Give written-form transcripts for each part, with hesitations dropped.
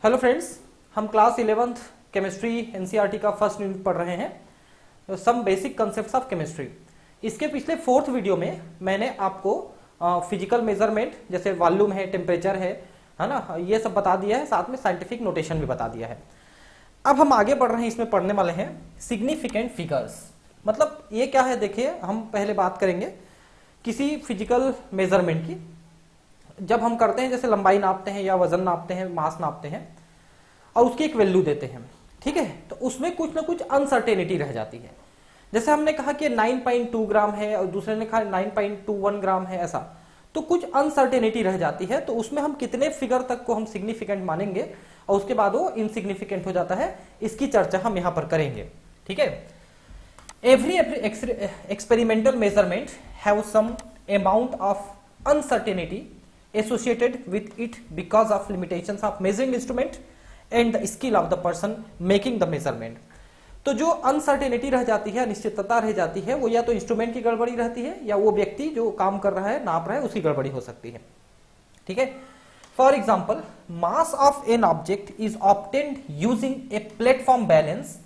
Hello friends, हम class 11th chemistry NCERT का first unit पढ़ रहे हैं, some basic concepts of chemistry. इसके पिछले फोर्थ वीडियो में मैंने आपको फिजिकल मेजरमेंट जैसे वॉल्यूम है, टेम्परेचर है ना, ये सब बता दिया है, साथ में साइंटिफिक नोटेशन भी बता दिया है। अब हम आगे बढ़ रहे हैं, इसमें पढ़ने वाले हैं सिग्निफिकेंट फिगर्स। मतलब ये क्या है, देखिए हम पहले बात करेंगे किसी फिजिकल मेजरमेंट की। जब हम करते हैं जैसे लंबाई नापते हैं या वजन नापते हैं, मास नापते हैं और उसकी एक वैल्यू देते हैं, ठीक है, तो उसमें कुछ ना कुछ अनसर्टेनिटी रह जाती है। जैसे हमने कहा कि 9.2 ग्राम है और दूसरे ने कहा 9.21 ग्राम है, ऐसा तो कुछ अनसर्टेनिटी रह जाती है। तो उसमें हम कितने फिगर तक को हम सिग्निफिकेंट मानेंगे और उसके बाद वो इनसिग्निफिकेंट हो जाता है, इसकी चर्चा हम यहां पर करेंगे, ठीक है। Every experimental measurement have some amount of uncertainty associated with it because of limitations of measuring instrument and the skill of the person making the measurement। तो जो अनसर्टेनिटी रह जाती है, अनिश्चितता रह जाती है, वो या तो इंस्ट्रूमेंट की गड़बड़ी रहती है या वो व्यक्ति जो काम कर रहा है, नाप रहा है, उसकी गड़बड़ी हो सकती है, ठीक है। For example, mass of an object is obtained using a platform balance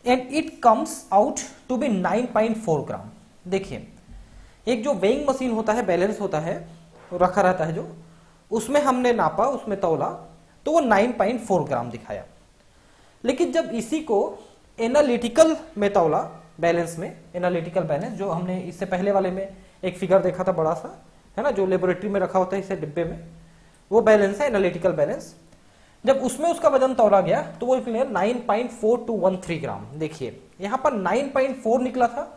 and it comes out to be 9.4 gram. देखिए, एक जो वेइंग मशीन होता है, बैलेंस होता है, रखा रहता है जो, उसमें हमने नापा, उसमें तौला, तो वो 9.4 ग्राम दिखाया। लेकिन जब इसी को एनालिटिकल में तौला, बैलेंस में, एनालिटिकल बैलेंस जो हमने इससे पहले वाले में एक फिगर देखा था बड़ा सा, है ना, जो लेबोरेटरी में रखा होता है इसे डिब्बे में, वो बैलेंस है एनालिटिकल बैलेंस। जब उसमें उसका वजन तौला गया तो वो निकला 9.4213 ग्राम। देखिए यहां पर 9.4 निकला था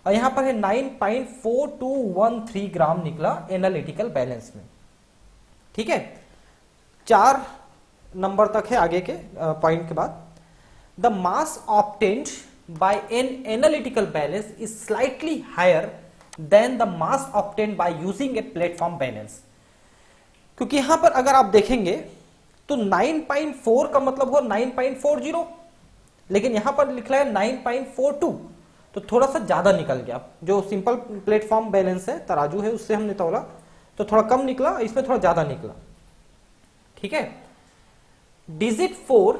और यहां पर है 9.4213 ग्राम निकला एनालिटिकल बैलेंस में, ठीक है। 4 नंबर तक है आगे के पॉइंट के बाद। The mass obtained by an analytical balance is slightly higher than the mass obtained by using a platform balance. क्योंकि यहां पर अगर आप देखेंगे तो 9.4 का मतलब हो 9.40, लेकिन यहां पर लिखा है 9.42, तो थोड़ा सा ज्यादा निकल गया। जो सिंपल प्लेटफॉर्म बैलेंस है, तराजू है, उससे हमने तौला तो थोड़ा कम निकला, इसमें थोड़ा ज्यादा निकला, ठीक है। Digit 4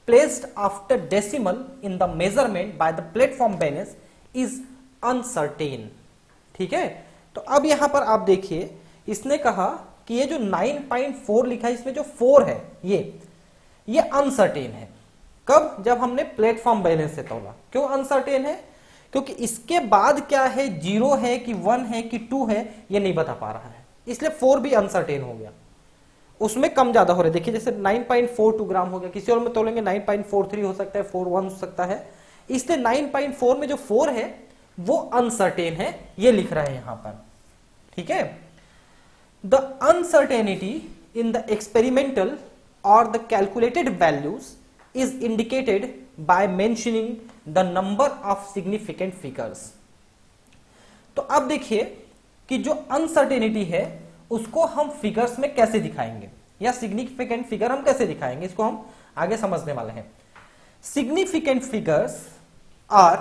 placed after decimal in the measurement by the platform balance is uncertain, ठीक है। तो अब यहां पर आप देखिए, इसने कहा कि ये जो 9.4 लिखा है, इसमें जो 4 है ये अनसर्टेन है। कब? जब हमने प्लेटफॉर्म बैलेंस से तौला। क्यों अनसर्टेन है? क्योंकि इसके बाद क्या है, 0 है कि 1 है कि 2 है, ये नहीं बता पा रहा है, इसलिए 4 भी अनसर्टेन हो गया। उसमें कम ज्यादा हो रहे, देखिए जैसे 9.42 ग्राम हो गया, किसी और में तोलेंगे 9.43 हो सकता है, 41 हो सकता है, इसलिए 9.4 में जो 4 है वो अनसर्टेन है, ये लिख रहा है यहां पर, ठीक है। The uncertainty in the experimental और the calculated values is indicated by mentioning the number of significant figures। तो अब देखिए कि जो अनसर्टेनिटी है उसको हम फिगर्स में कैसे दिखाएंगे, या सिग्निफिकेंट फिगर हम कैसे दिखाएंगे, इसको हम आगे समझने वाले हैं। Significant figures are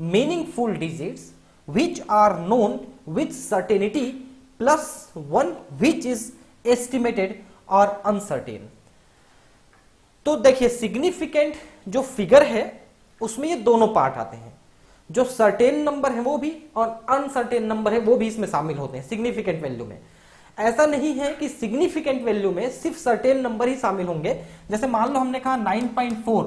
meaningful digits which are known with certainty plus one which is estimated or uncertain। तो देखिए, सिग्निफिकेंट जो फिगर है उसमें ये दोनों पार्ट आते हैं, जो सर्टेन नंबर है वो भी और अनसर्टेन नंबर है वो भी इसमें शामिल होते हैं सिग्निफिकेंट वैल्यू में। ऐसा नहीं है कि सिग्निफिकेंट वैल्यू में सिर्फ सर्टेन नंबर ही शामिल होंगे। जैसे मान लो हमने कहा 9.4,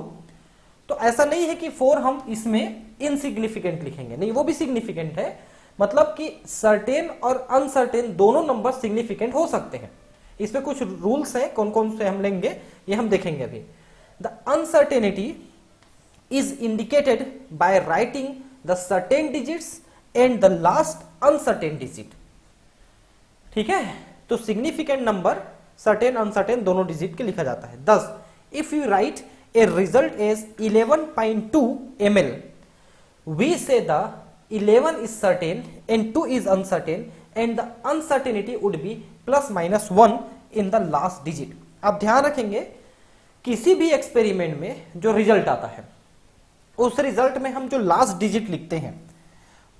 तो ऐसा नहीं है कि 4 हम इसमें इनसिग्निफिकेंट लिखेंगे, नहीं, वो भी सिग्निफिकेंट है। मतलब कि सर्टेन और अनसर्टेन दोनों नंबर सिग्निफिकेंट हो सकते हैं। इसमें कुछ रूल्स हैं, कौन कौन से हम लेंगे ये हम देखेंगे अभी। The uncertainty is indicated by writing the certain digits and the last uncertain digit, ठीक है। तो सिग्निफिकेंट नंबर सर्टेन अनसर्टेन दोनों डिजिट के लिखा जाता है। thus if you write a result as 11.2 ml, we say the 11 is certain and 2 is uncertain and the uncertainty would be ±1 in the last digit। आप ध्यान रखेंगे, किसी भी एक्सपेरिमेंट में जो रिजल्ट आता है उस रिजल्ट में हम जो लास्ट डिजिट लिखते हैं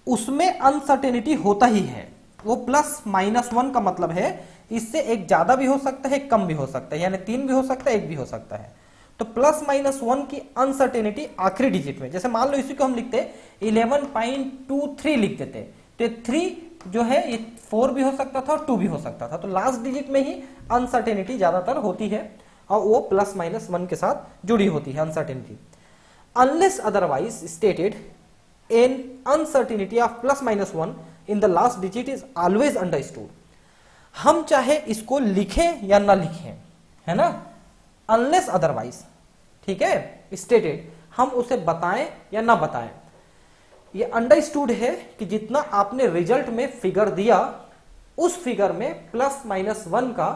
उसमें अनसर्टेनिटी होता ही है, वो प्लस माइनस 1 का मतलब है इससे एक ज्यादा भी हो सकता है, एक कम भी हो सकता है, यानी 3 भी हो सकता है, 1 भी हो सकता है। तो प्लस माइनस 1 की अनसर्टेनिटी आखिरी डिजिट में, जैसे मान लो इसी को हम लिखते 11.23 लिख देते, तो ये 3 जो है ये 4 भी हो सकता था और 2 भी हो सकता था। तो लास्ट डिजिट में ही अनसर्टेनिटी ज्यादातर होती है और वो प्लस माइनस 1 के साथ जुड़ी होती है uncertainty. Unless otherwise stated, an uncertainty of plus minus 1 in the last digit is always understood. हम चाहे इसको लिखें या ना लिखें, है ना, अनलेस अदरवाइज, ठीक है, स्टेटेड, हम उसे बताएं या ना बताएं, ये अंडरस्टूड है कि जितना आपने रिजल्ट में फिगर दिया उस फिगर में प्लस माइनस 1 का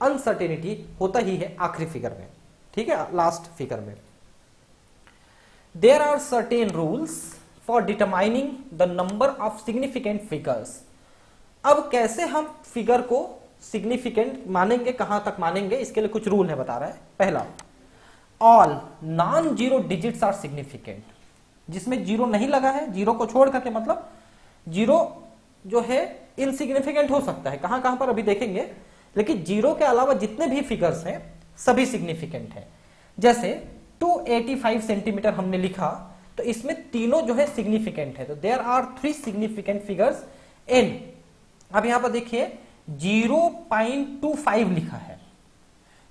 अनसर्टेनिटी होता ही है आखिरी फिगर में, ठीक है, लास्ट फिगर में। There are certain rules for determining the number of significant figures. अब कैसे हम फिगर को सिग्निफिकेंट मानेंगे, कहां तक मानेंगे, इसके लिए कुछ रूल है, बता रहा है। पहला, all non zero digits are significant. जिसमें जीरो नहीं लगा है, जीरो को छोड़ करके, मतलब जीरो जो है इनसिग्निफिकेंट हो सकता है, कहां कहां पर अभी देखेंगे, लेकिन जीरो के अलावा जितने भी फिगर्स हैं सभी सिग्निफिकेंट हैं। जैसे 285 सेंटीमीटर हमने लिखा, तो इसमें तीनों जो है सिग्निफिकेंट है। तो there are 3 significant figures in, अब यहां पर देखिए 0.25 लिखा है,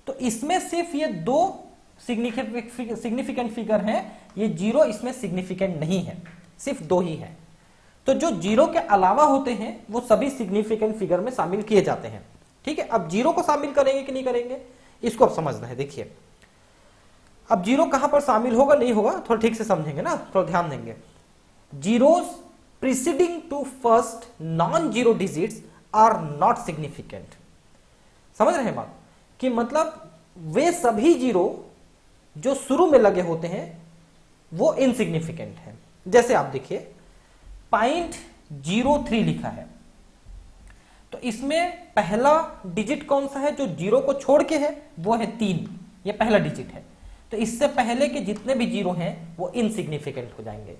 तो इसमें सिर्फ ये 2 सिग्निफिकेंट फिगर हैं, ये जीरो इसमें सिग्निफिकेंट नहीं है, सिर्फ 2 ही है। तो जो जीरो के अलावा होते हैं वो सभी सिग्निफिकेंट फिगर में शामिल किए जाते हैं, ठीक है। अब जीरो को शामिल करेंगे कि नहीं करेंगे, इसको अब समझना है। देखिए अब जीरो कहां पर शामिल होगा नहीं होगा थोड़ा ठीक से समझेंगे ना, थोड़ा ध्यान देंगे। Zeros preceding to first non zero digits are not significant. समझ रहे हैं बात, कि मतलब वे सभी जीरो जो शुरू में लगे होते हैं वो इनसिग्निफिकेंट है। जैसे आप देखिए 0.03 लिखा है, तो इसमें पहला डिजिट कौन सा है जो जीरो को छोड़ के है, वो है 3, ये पहला डिजिट है। तो इससे पहले के जितने भी जीरो हैं वो इनसिग्निफिकेंट हो जाएंगे।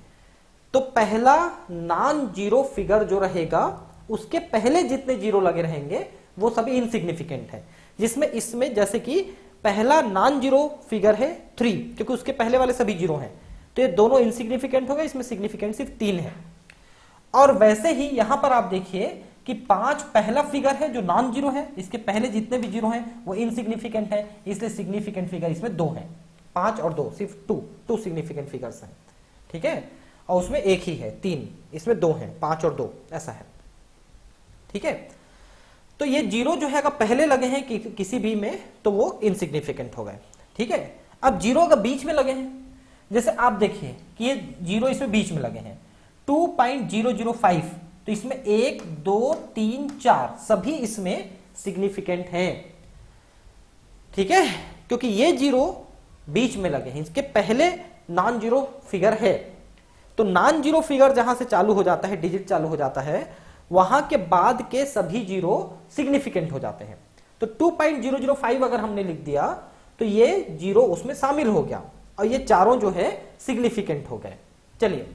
तो पहला नॉन जीरो फिगर जो रहेगा उसके पहले जितने जीरो लगे रहेंगे वो सभी इनसिग्निफिकेंट है। जिसमें इसमें जैसे कि पहला नॉन जीरो फिगर है 3, क्योंकि उसके पहले वाले सभी जीरो हैं, तो ये दोनों इनसिग्निफिकेंट हो गए, इसमें सिग्निफिकेंट सिर्फ 3 है। और वैसे ही यहां पर आप देखिए कि 5 पहला फिगर है जो नॉन जीरो है, इसके पहले जितने भी जीरो हैं वो इनसिग्निफिकेंट है, इसलिए सिग्निफिकेंट फिगर इसमें 2 है। 5 और 2 सिर्फ 2 सिग्निफिकेंट फिगर्स हैं, ठीक है। और उसमें एक ही है 3, इसमें 2 हैं, 5 और 2 ऐसा है, ठीक है। तो ये जीरो जो है अगर पहले लगे हैं किसी भी में तो वो इनसिग्निफिकेंट हो गए, ठीक है। अब जीरो अगर बीच में लगे हैं, जैसे आप देखिए कि ये जीरो इसमें बीच में लगे हैं 2.005, तो इसमें 1 2 3 4 सभी इसमें सिग्निफिकेंट हैं, ठीक है, क्योंकि ये जीरो बीच में लगे हैं, इसके पहले नॉन जीरो फिगर है। तो नॉन जीरो फिगर जहां से चालू हो जाता है, डिजिट चालू हो जाता है, वहां के बाद के सभी जीरो सिग्निफिकेंट हो जाते हैं। तो 2.005 अगर हमने लिख दिया तो ये जीरो उसमें शामिल हो गया और ये चारों जो है सिग्निफिकेंट हो गए। चलिए,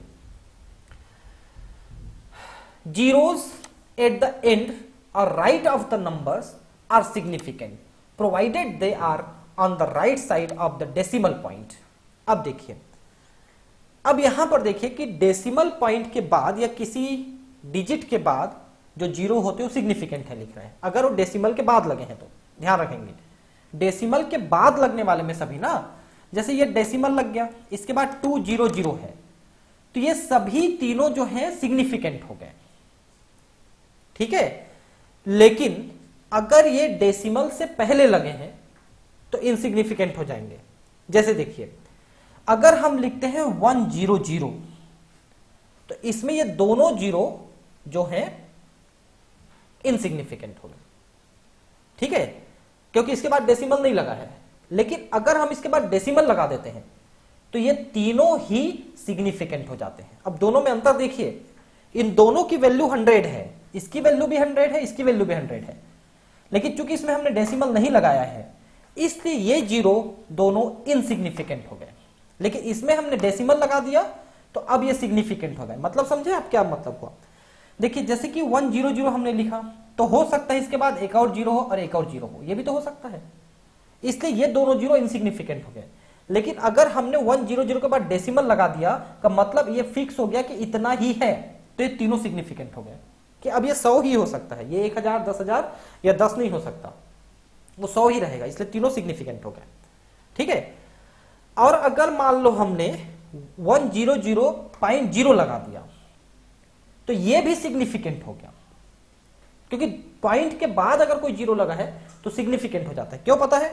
जीरोस एट द एंड और right of the numbers are significant provided they are on the right side of the decimal point. अब देखिए, अब यहां पर देखिए कि डेसिमल पॉइंट के बाद या किसी डिजिट के बाद जो जीरो होते हैं वो सिग्निफिकेंट है लिख रहे हैं। अगर वो डेसिमल के बाद लगे हैं तो ध्यान रखेंगे, डेसिमल के बाद लगने वाले में सभी ना, जैसे ये डेसिमल लग गया, इसके बाद 200 है, तो ये सभी तीनों जो हैं सिग्निफिकेंट हो गए, ठीक है। लेकिन अगर ये डेसिमल से पहले लगे हैं तो इनसिग्निफिकेंट हो जाएंगे। जैसे देखिए, अगर हम लिखते हैं 100, तो इसमें ये दोनों जीरो जो हैं इनसिग्निफिकेंट हो गए, ठीक है, क्योंकि इसके बाद डेसिमल नहीं लगा है। लेकिन अगर हम इसके बाद डेसिमल लगा देते हैं तो ये तीनों ही सिग्निफिकेंट हो जाते हैं। अब दोनों में अंतर देखिए, इन दोनों की वैल्यू 100 है, इसकी वैल्यू भी 100 है, इसकी वैल्यू भी 100 है, लेकिन चूंकि इसमें हमने डेसिमल नहीं लगाया है इसलिए ये जीरो दोनों इनसिग्निफिकेंट हो गए। लेकिन इसमें हमने डेसिमल लगा दिया तो अब ये सिग्निफिकेंट हो गए। मतलब समझे आप क्या मतलब हुआ? देखिए जैसे कि 100 हमने लिखा, तो हो सकता है इसके बाद एक और जीरो हो और एक और जीरो हो, ये भी तो हो सकता है, इसलिए ये दोनों जीरो इनसिग्निफिकेंट हो गए। लेकिन अगर हमने 100 के बाद डेसिमल लगा दिया का मतलब ये फिक्स हो गया कि इतना ही है, तो ये तीनों सिग्निफिकेंट हो गए कि अब ये 100 ही हो सकता है, ये 1000 10,000 या 10 नहीं हो सकता, वो 100 ही रहेगा, इसलिए तीनों सिग्निफिकेंट हो गए। ठीक है, और अगर मान लो हमने 100.0 लगा दिया तो ये भी सिग्निफिकेंट हो गया, क्योंकि पॉइंट के बाद अगर कोई जीरो लगा है तो सिग्निफिकेंट हो जाता है। क्यों पता है?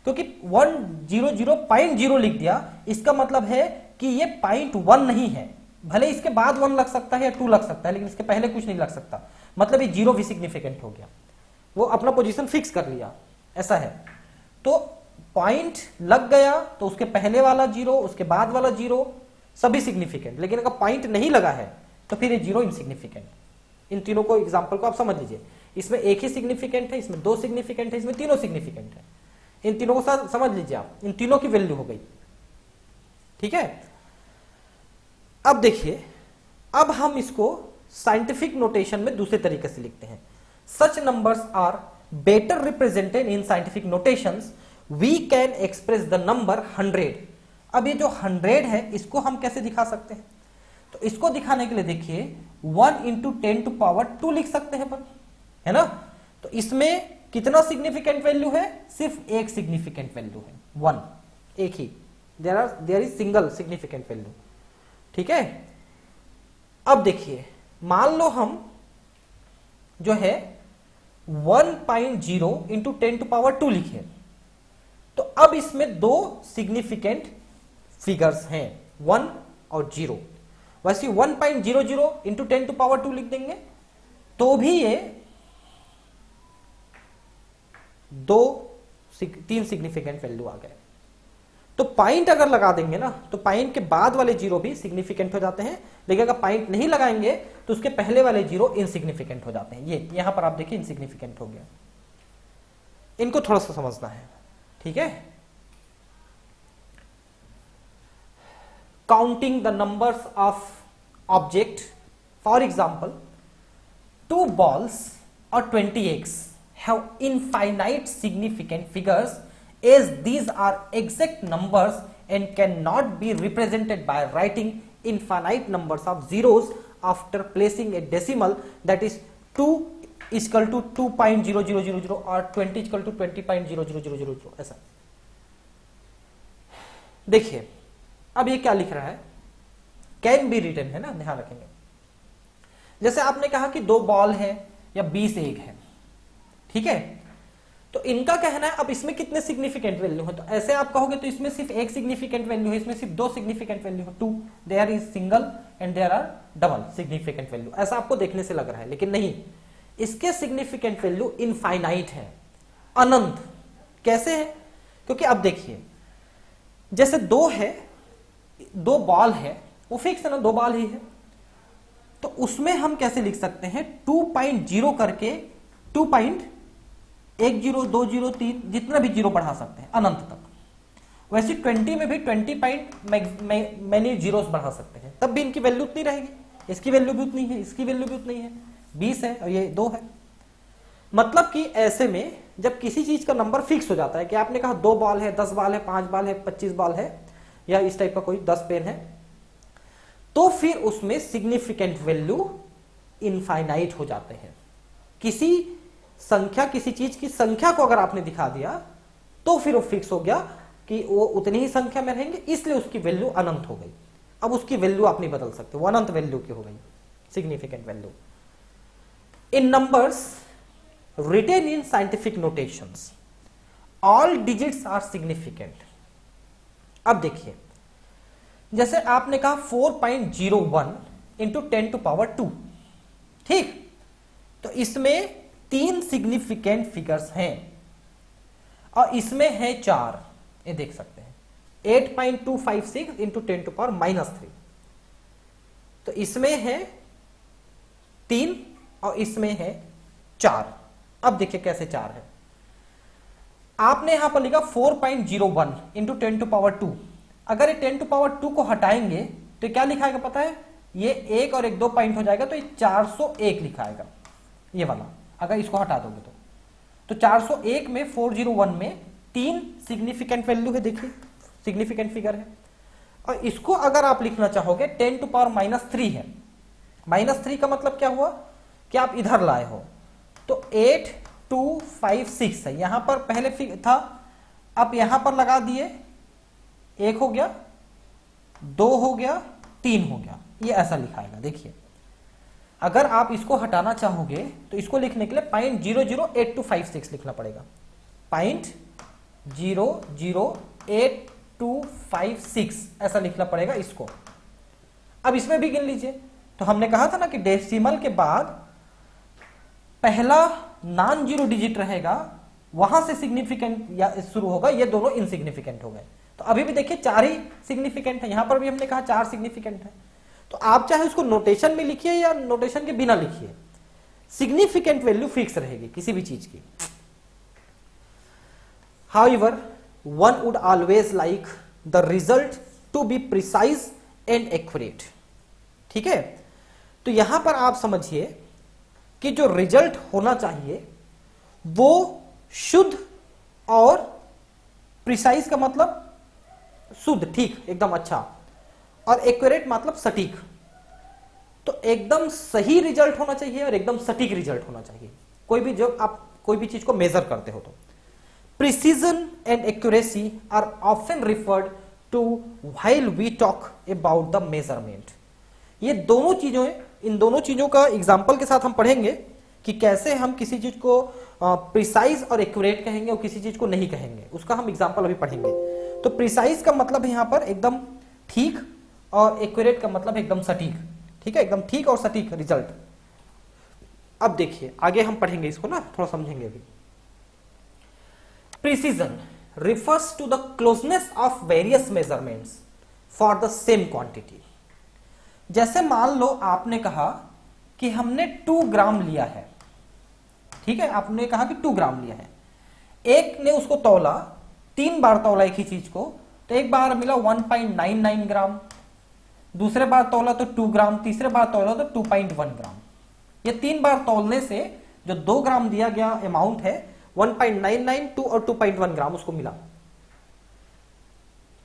क्योंकि 100.0 लिख दिया, इसका मतलब है कि ये पॉइंट 1 नहीं है, भले इसके बाद 1 लग सकता है या 2 लग सकता है, लेकिन इसके पहले कुछ नहीं लग सकता, मतलब ये जीरो भी सिग्निफिकेंट हो गया, वो अपना पोजीशन फिक्स कर लिया, ऐसा है। तो पॉइंट लग गया तो उसके पहले वाला जीरो, उसके बाद वाला जीरो सभी सिग्निफिकेंट, लेकिन अगर पॉइंट नहीं लगा है तो फिर ये जीरो इनसिग्निफिकेंट। इन तीनों को एग्जांपल को आप समझ लीजिए, इसमें एक ही सिग्निफिकेंट है, इसमें दो सिग्निफिकेंट है, इसमें तीनों सिग्निफिकेंट है। इन तीनों को समझ लीजिए आप, इन तीनों की वैल्यू हो गई। ठीक है, अब देखिए, अब हम इसको साइंटिफिक नोटेशन में दूसरे तरीके से लिखते हैं। Such numbers are better represented in scientific notations, we can express the number 100। अब ये जो 100 है इसको हम कैसे दिखा सकते हैं? तो इसको दिखाने के लिए देखिए 1 × 10⁻² लिख सकते हैं अपन, है ना। तो इसमें कितना सिग्निफिकेंट वैल्यू है? सिर्फ एक सिग्निफिकेंट वैल्यू है, 1, एक ही, there is single significant value. ठीक है, अब देखिए मान लो हम जो है 1.0 × 10⁻² लिखे, तो अब इसमें दो सिग्निफिकेंट फिगर्स हैं, 1 और 0। वैसे 1.00 × 10⁻² लिख देंगे तो भी ये तीन सिग्निफिकेंट वैल्यू आ गए। तो पॉइंट अगर लगा देंगे ना तो पॉइंट के बाद वाले जीरो भी सिग्निफिकेंट हो जाते हैं, लेकिन अगर पॉइंट नहीं लगाएंगे तो उसके पहले वाले जीरो इनसिग्निफिकेंट हो जाते हैं। ये यहां पर आप देखिए इनसिग्निफिकेंट हो गया, इनको थोड़ा सा समझना है। ठीक है, counting the numbers of object, for example 2 balls or 20 eggs have infinite significant figures, as these are exact numbers and cannot be represented by writing infinite numbers of zeros after placing a decimal, that is 2 = 2.0000 और 20 = 20.0000, ऐसा। देखिए अब ये क्या लिख रहा है, can be written है ना, ध्यान रखेंगे। जैसे आपने कहा कि 2 बॉल है या 20 एग है, ठीक है, तो इनका कहना है अब इसमें कितने सिग्निफिकेंट वैल्यू है, तो ऐसे आप कहोगे तो इसमें सिर्फ एक सिग्निफिकेंट वैल्यू है, इसमें सिर्फ दो सिग्निफिकेंट वैल्यू है, 2, there is single and there are double significant value, ऐसा आपको देखने से लग रहा है, लेकिन नहीं, इसके सिग्निफिकेंट वैल्यू इनफाइनाइट है, अनंत। कैसे है? क्योंकि अब देखिए जैसे 2 है, 2 बॉल है, वो फिक्स है ना, 2 बॉल ही है, तो उसमें हम कैसे लिख सकते हैं 2.0 करके 2.10 20 3 जितना भी जीरो बढ़ा सकते हैं अनंत तक। वैसे 20 में भी 20 मैनी जीरोस बढ़ा सकते हैं, तब भी इनकी वैल्यू उतनी रहेगी, इसकी वैल्यू भी उतनी है, इसकी वैल्यू भी उतनी है, 20 है और ये 2 है। मतलब कि ऐसे में जब किसी चीज का नंबर फिक्स हो जाता है कि आपने कहा 2 बॉल है, 10 बॉल है, 5 बॉल है, 25 बॉल है, या इस टाइप का कोई 10 पेन है, तो फिर उसमें सिग्निफिकेंट वैल्यू इनफाइनाइट हो जाते हैं। किसी संख्या, किसी चीज की संख्या को अगर आपने दिखा दिया तो फिर वो फिक्स हो गया कि वो उतनी ही संख्या में रहेंगे, इसलिए उसकी वैल्यू अनंत हो गई। अब उसकी वैल्यू आप नहीं बदल सकते, वो अनंत वैल्यू की हो गई, significant value. In numbers written in scientific notations all digits are significant. अब देखिए जैसे आपने कहा 4.01 × 10⁻², ठीक, तो इसमें 3 सिग्निफिकेंट फिगर्स हैं और इसमें है 4, ये देख सकते हैं 8.256 × 10⁻³ तो इसमें है 3 और इसमें है 4। अब देखिए कैसे 4 है, आपने यहां पर लिखा 4.01 × 10⁻², अगर ये 10⁻² को हटाएंगे तो क्या लिखाएगा पता है ये 1 और 1 2 पॉइंट हो जाएगा, तो ये 401 लिखा आएगा ये वाला, अगर इसको हटा दोगे तो 401 में 401 में 3 सिग्निफिकेंट वैल्यू है, देखिए सिग्निफिकेंट फिगर है। और इसको अगर आप लिखना चाहोगे 10 टू पावर -3 है। -3 का मतलब क्या हुआ कि आप इधर लाए हो, तो 8 2 5 6 है, यहां पर पहले था, आप यहां पर लगा दिए, 1 हो गया, 2 हो गया, 3 हो गया, ये ऐसा लिखाएगा। देखिए अगर आप इसको हटाना चाहोगे तो इसको लिखने के लिए 0.008256 लिखना पड़ेगा, 0.008256 ऐसा लिखना पड़ेगा इसको। अब इसमें भी गिन लीजिए, तो हमने कहा था ना कि डेसिमल के बाद पहला नॉन जीरो डिजिट रहेगा, वहां से सिग्निफिकेंट या शुरू होगा, ये दोनों इनसिग्निफिकेंट हो गए। तो अभी भी देखिए 4 ही सिग्निफिकेंट है, यहां पर भी हमने कहा 4 सिग्निफिकेंट है। तो आप चाहे उसको नोटेशन में लिखिए या नोटेशन के बिना लिखिए, सिग्निफिकेंट वैल्यू फिक्स रहेगी किसी भी चीज की। However one would always like the result to be precise and accurate. ठीक है, तो यहां पर आप समझिए कि जो रिजल्ट होना चाहिए वो शुद्ध और प्रिसाइज का मतलब शुद्ध, ठीक, एकदम अच्छा, और एक्यूरेट मतलब सटीक। तो एकदम सही रिजल्ट होना चाहिए और एकदम सटीक रिजल्ट होना चाहिए, कोई भी जब आप कोई भी चीज को मेजर करते हो तो। Precision and accuracy are often referred to while we talk about the measurement. ये दोनों चीजों, इन दोनों चीजों का एग्जाम्पल के साथ हम पढ़ेंगे कि कैसे हम किसी चीज को प्रिसाइज और एक्यूरेट कहेंगे और किसी चीज को नहीं कहेंगे, उसका हम एग्जाम्पल अभी पढ़ेंगे। तो प्रिसाइज का मतलब है यहां पर एकदम ठीक, और एक्यूरेट का मतलब एकदम सटीक। ठीक है, एकदम ठीक और सटीक रिजल्ट। अब देखिए आगे हम पढ़ेंगे इसको ना, थोड़ा समझेंगे अभी। Precision refers to the closeness of various measurements for the same quantity. जैसे मान लो आपने कहा कि हमने 2 ग्राम लिया है, ठीक है, आपने कहा कि 2 ग्राम लिया है, एक ने उसको तौला, 3 बार तौला एक ही चीज को, तो एक बार मिला 1.99 ग्राम, दूसरे बार तौला तो 2 ग्राम, तीसरे बार तौला तो 2.1 ग्राम। ये 3 बार तौलने से जो 2 ग्राम दिया गया अमाउंट है 1.99, 2 और 2.1 ग्राम उसको मिला।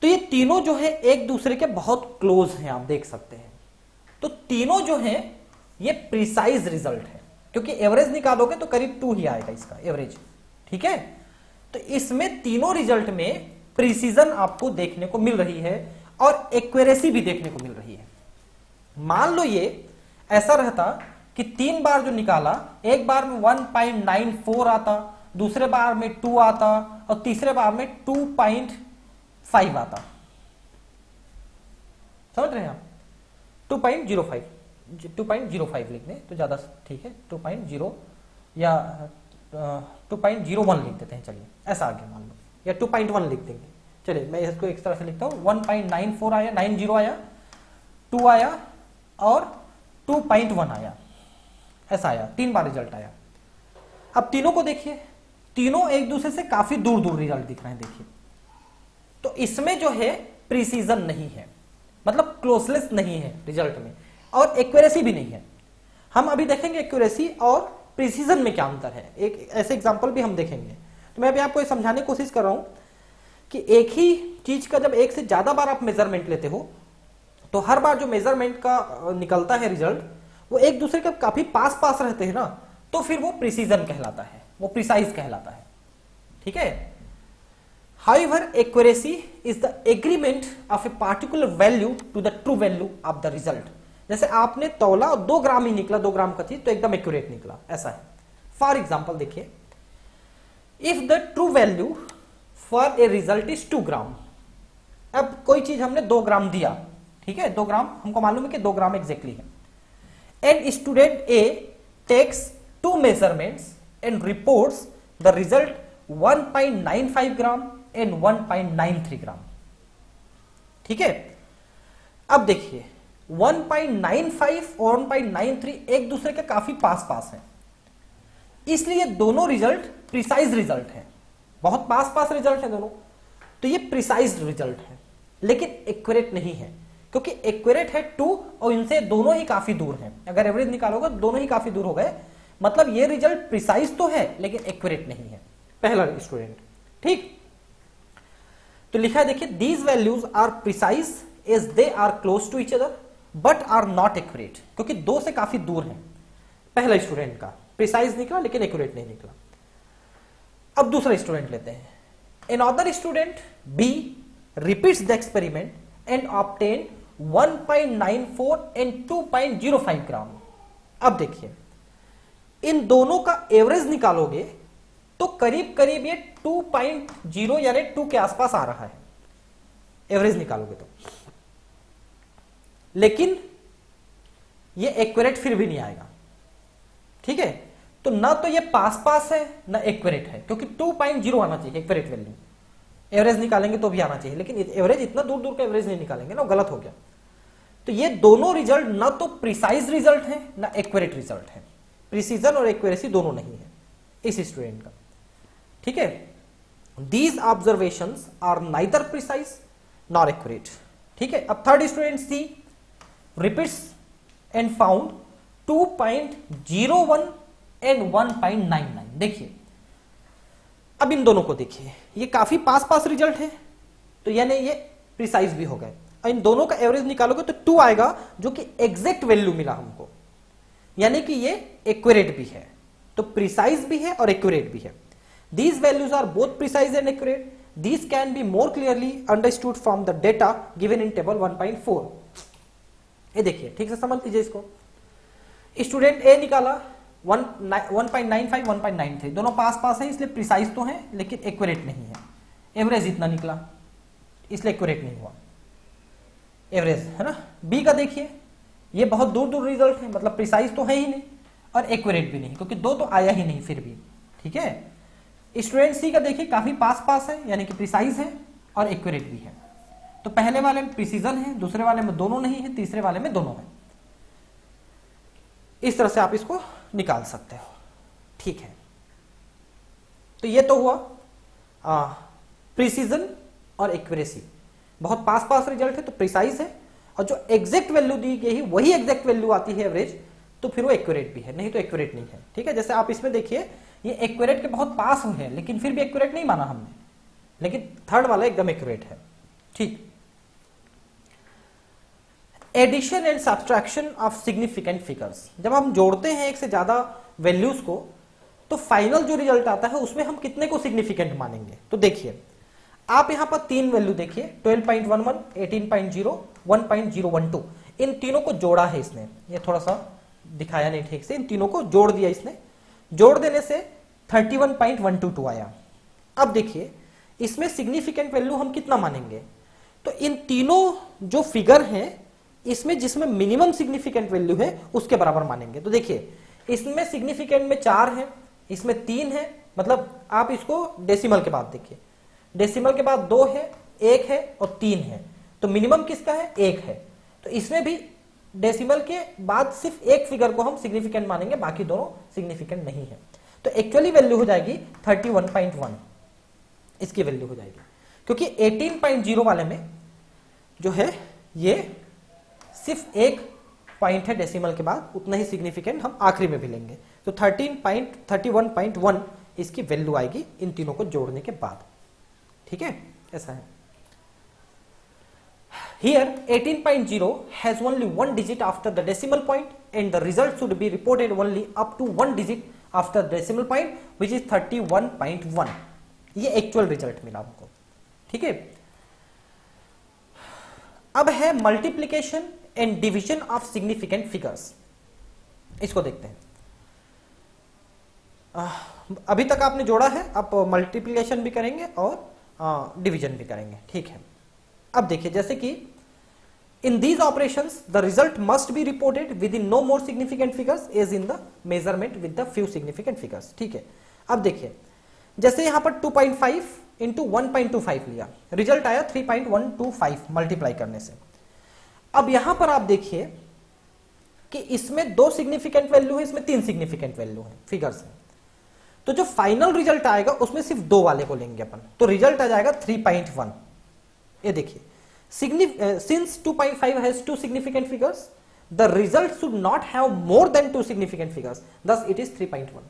तो ये तीनों जो है एक दूसरे के बहुत क्लोज हैं, आप देख सकते हैं। तो तीनों जो है ये प्रिसाइज रिजल्ट है, क्योंकि एवरेज निकालोगे तो करीब 2 ही आएगा इसका एवरेज। ठीक है, तो इसमें तीनों रिजल्ट में प्रिसीजन आपको देखने को मिल रही है और एक्यूरेसी भी देखने को मिल रही है। मान लो ये ऐसा रहता कि 3 बार जो निकाला, एक बार में 1.94 आता, दूसरे बार में 2 आता और तीसरे बार में 2.5 आता। समझ रहे हैं आप? 2.05 लिख दें तो ज्यादा ठीक है, 2.0 या 2.01 लिख देते हैं, चलिए ऐसा आगे मान लो, या 2.1 लिख देंगे। चलिए मैं इसको एक तरह से लिखता हूं, 1.94 आया, 90 आया, 2 आया और 2.1 आया, ऐसा आया, 3 बार रिजल्ट आया। अब तीनों को देखिए, तीनों एक दूसरे से काफी दूर दूर रिजल्ट दिख रहे हैं, देखिए। तो इसमें जो है प्रिसीजन नहीं है, मतलब क्लोजनेस नहीं है रिजल्ट में, और एक्यूरेसी भी नहीं है। हम अभी देखेंगे एक्यूरेसी और प्रिसीजन में क्या अंतर है, एक ऐसे एग्जांपल भी हम देखेंगे। तो मैं अभी आपको ये समझाने की कोशिश कर रहा हूं कि एक ही चीज का जब एक से ज्यादा बार आप मेजरमेंट लेते हो तो हर बार जो मेजरमेंट का निकलता है रिजल्ट वो एक दूसरे के काफी पास पास रहते हैं ना, तो फिर वो प्रिसीजन कहलाता है, वो प्रिसाइज कहलाता है। ठीक है, However, accuracy is the agreement of a particular value to the true value of the result. जैसे आपने तौला और 2 ग्राम ही निकला, 2 ग्राम का चीज तो एकदम एक्यूरेट निकला, ऐसा है। फॉर एग्जाम्पल देखिए, if the true value for a result is 2 ग्राम। अब कोई चीज हमने 2 ग्राम दिया, ठीक है, 2 ग्राम हमको मालूम है कि 2 ग्राम एग्जैक्टली है, and student A takes 2 measurements and reports the result 1.95 gram and 1.93 gram. ठीक है, अब देखिए 1.95 और 1.93 एक दूसरे के काफी पास पास हैं, इसलिए दोनों रिजल्ट प्रिसाइज रिजल्ट है, बहुत पास पास रिजल्ट है दोनों, तो ये प्रिसाइज रिजल्ट है, लेकिन एक्यूरेट नहीं है। क्योंकि एक्यूरेट है 2 और इनसे दोनों ही काफी दूर हैं। अगर एवरेज निकालोगे तो दोनों ही काफी दूर हो गए, मतलब ये रिजल्ट प्रिसाइज तो है लेकिन एक्यूरेट नहीं है। पहला स्टूडेंट, ठीक। तो लिखा है देखिए, these values are precise as they are close to each other but are not accurate, क्योंकि दो से काफी दूर हैं। पहला स्टूडेंट का प्रिसाइज निकला लेकिन एक्यूरेट नहीं निकला। अब दूसरा स्टूडेंट लेते हैं। Another student B repeats the experiment and obtained 1.94 and 2.05 ग्राम। अब देखिए, इन दोनों का एवरेज निकालोगे तो करीब करीब ये 2.0 यानी 2 के आसपास आ रहा है, एवरेज निकालोगे तो। लेकिन ये एक्यूरेट फिर भी नहीं आएगा, ठीक है। तो ना तो ये पास पास है ना एक्यूरेट है, क्योंकि 2.0 आना चाहिए एक्यूरेट वैल्यू। एवरेज निकालेंगे तो भी आना चाहिए, लेकिन एवरेज इतना दूर दूर का एवरेज नहीं निकालेंगे ना, गलत हो गया। तो ये दोनों रिजल्ट ना तो प्रिसाइज रिजल्ट है ना एक्यूरेट रिजल्ट है। प्रिसीजन और एक्यूरेसी दोनों नहीं है इस स्टूडेंट का, ठीक है। These observations are neither precise nor accurate, ठीक है। अब third student C repeats and found 2.01 and 1.99। देखिए, अब इन दोनों को देखिए, ये काफी पास पास रिजल्ट है, तो यानी ये प्रिसाइज भी हो गए। और इन दोनों का एवरेज निकालोगे तो 2 आएगा, जो कि एग्जैक्ट वैल्यू मिला हमको, यानी कि ये एक्यूरेट भी है। तो प्रिसाइज भी है और एक्यूरेट भी है। These values are both precise and accurate. These can be more clearly understood from the data given in table 1.4। ये देखिए, ठीक से समझ लीजिए इसको। स्टूडेंट ए निकाला 1.95 1.93, दोनों पास पास है इसलिए प्रिसाइज तो है लेकिन एक्यूरेट नहीं है। एवरेज इतना निकला इसलिए एक्यूरेट नहीं हुआ, एवरेज है ना। बी का देखिए, ये बहुत दूर दूर रिजल्ट है, मतलब प्रिसाइज तो है ही नहीं और एक्यूरेट भी नहीं, क्योंकि 2 तो आया ही नहीं फिर भी, ठीक है। स्टूडेंट सी का देखिए, काफी पास पास है, यानी कि प्रिसाइज है और एक्यूरेट भी है। तो पहले वाले में प्रिसीजन है, दूसरे वाले में दोनों नहीं है, तीसरे वाले में दोनों है। इस तरह से आप इसको निकाल सकते हो, ठीक है। तो ये तो हुआ प्रिसीजन और एक्यूरेसी। बहुत पास पास रिजल्ट है तो प्रिसाइज है, और जो एग्जैक्ट वैल्यू दी गई है वही एग्जैक्ट वैल्यू आती है एवरेज, तो फिर वो एक्यूरेट भी है, नहीं तो एक्यूरेट नहीं है, ठीक है। जैसे आप इसमें देखिए, ये एक्यूरेट के बहुत पास है लेकिन फिर भी एक्यूरेट नहीं माना हमने, लेकिन थर्ड वाला एकदम एक्यूरेट है, ठीक। Addition and subtraction of significant figures. जब हम जोड़ते हैं एक से ज्यादा वैल्यूज को, तो फाइनल जो रिजल्ट आता है उसमें हम कितने को सिग्निफिकेंट मानेंगे। तो देखिए, आप यहां पर 3 वैल्यू देखिए, 12.11, 18.0, 1.012, इन तीनों को जोड़ा है इसने। ये थोड़ा सा दिखाया नहीं ठीक से, इन तीनों को जोड़ दिया इसने। जोड़ देने से 31.122 आया। अब देखिए, इसमें सिग्निफिकेंट वैल्यू हम कितना मानेंगे। तो इन तीनों जो फिगर हैं, इसमें जिसमें मिनिमम सिग्निफिकेंट वैल्यू है उसके बराबर मानेंगे। तो देखिए, इसमें सिग्निफिकेंट में 4 है, इसमें 3 है, मतलब आप इसको डेसिमल के बाद देखिए, डेसिमल के बाद 2 है, 1 है और 3 है। तो मिनिमम किसका है, 1 है। तो इसमें भी डेसिमल के बाद सिर्फ एक फिगर को हम सिग्निफिकेंट मानेंगे, बाकी दोनों सिग्निफिकेंट नहीं है। तो एक्चुअली वैल्यू हो जाएगी 31.1, इसकी वैल्यू हो जाएगी, क्योंकि 18.0 वाले में जो है ये सिर्फ एक पॉइंट है डेसिमल के बाद, उतना ही सिग्निफिकेंट हम आखिरी में भी लेंगे। तो 31.1 इसकी वैल्यू आएगी इन तीनों को जोड़ने के बाद, ठीक है, ऐसा है। Here 18.0 has only 1 digit after the decimal point and the result should be reported only up to 1 digit after the decimal point, which is 31.1। ये एक्चुअल रिजल्ट मिला हमको, ठीक है। अब है multiplication and division of significant figures. इसको देखते हैं। अभी तक आपने जोड़ा है, आप मल्टीप्लिकेशन भी करेंगे और डिवीजन भी करेंगे, ठीक है। अब देखिए, जैसे कि in these operations the result must be reported within no more significant figures as in the measurement with the few significant figures, ठीक है। अब देखिए, जैसे यहां पर 2.5 into 1.25 लिया, रिजल्ट आया 3.125 मल्टीप्लाई करने से। अब यहां पर आप देखिए कि इसमें 2 सिग्निफिकेंट वैल्यू है, इसमें 3 सिग्निफिकेंट वैल्यू है, फिगर्स है। तो जो फाइनल रिजल्ट आएगा उसमें सिर्फ 2 वाले को लेंगे अपन, तो रिजल्ट आ जाएगा 3.1। ये देखिए, since 2.5 has two significant figures, the result should not have more than two significant figures, thus it is 3.1.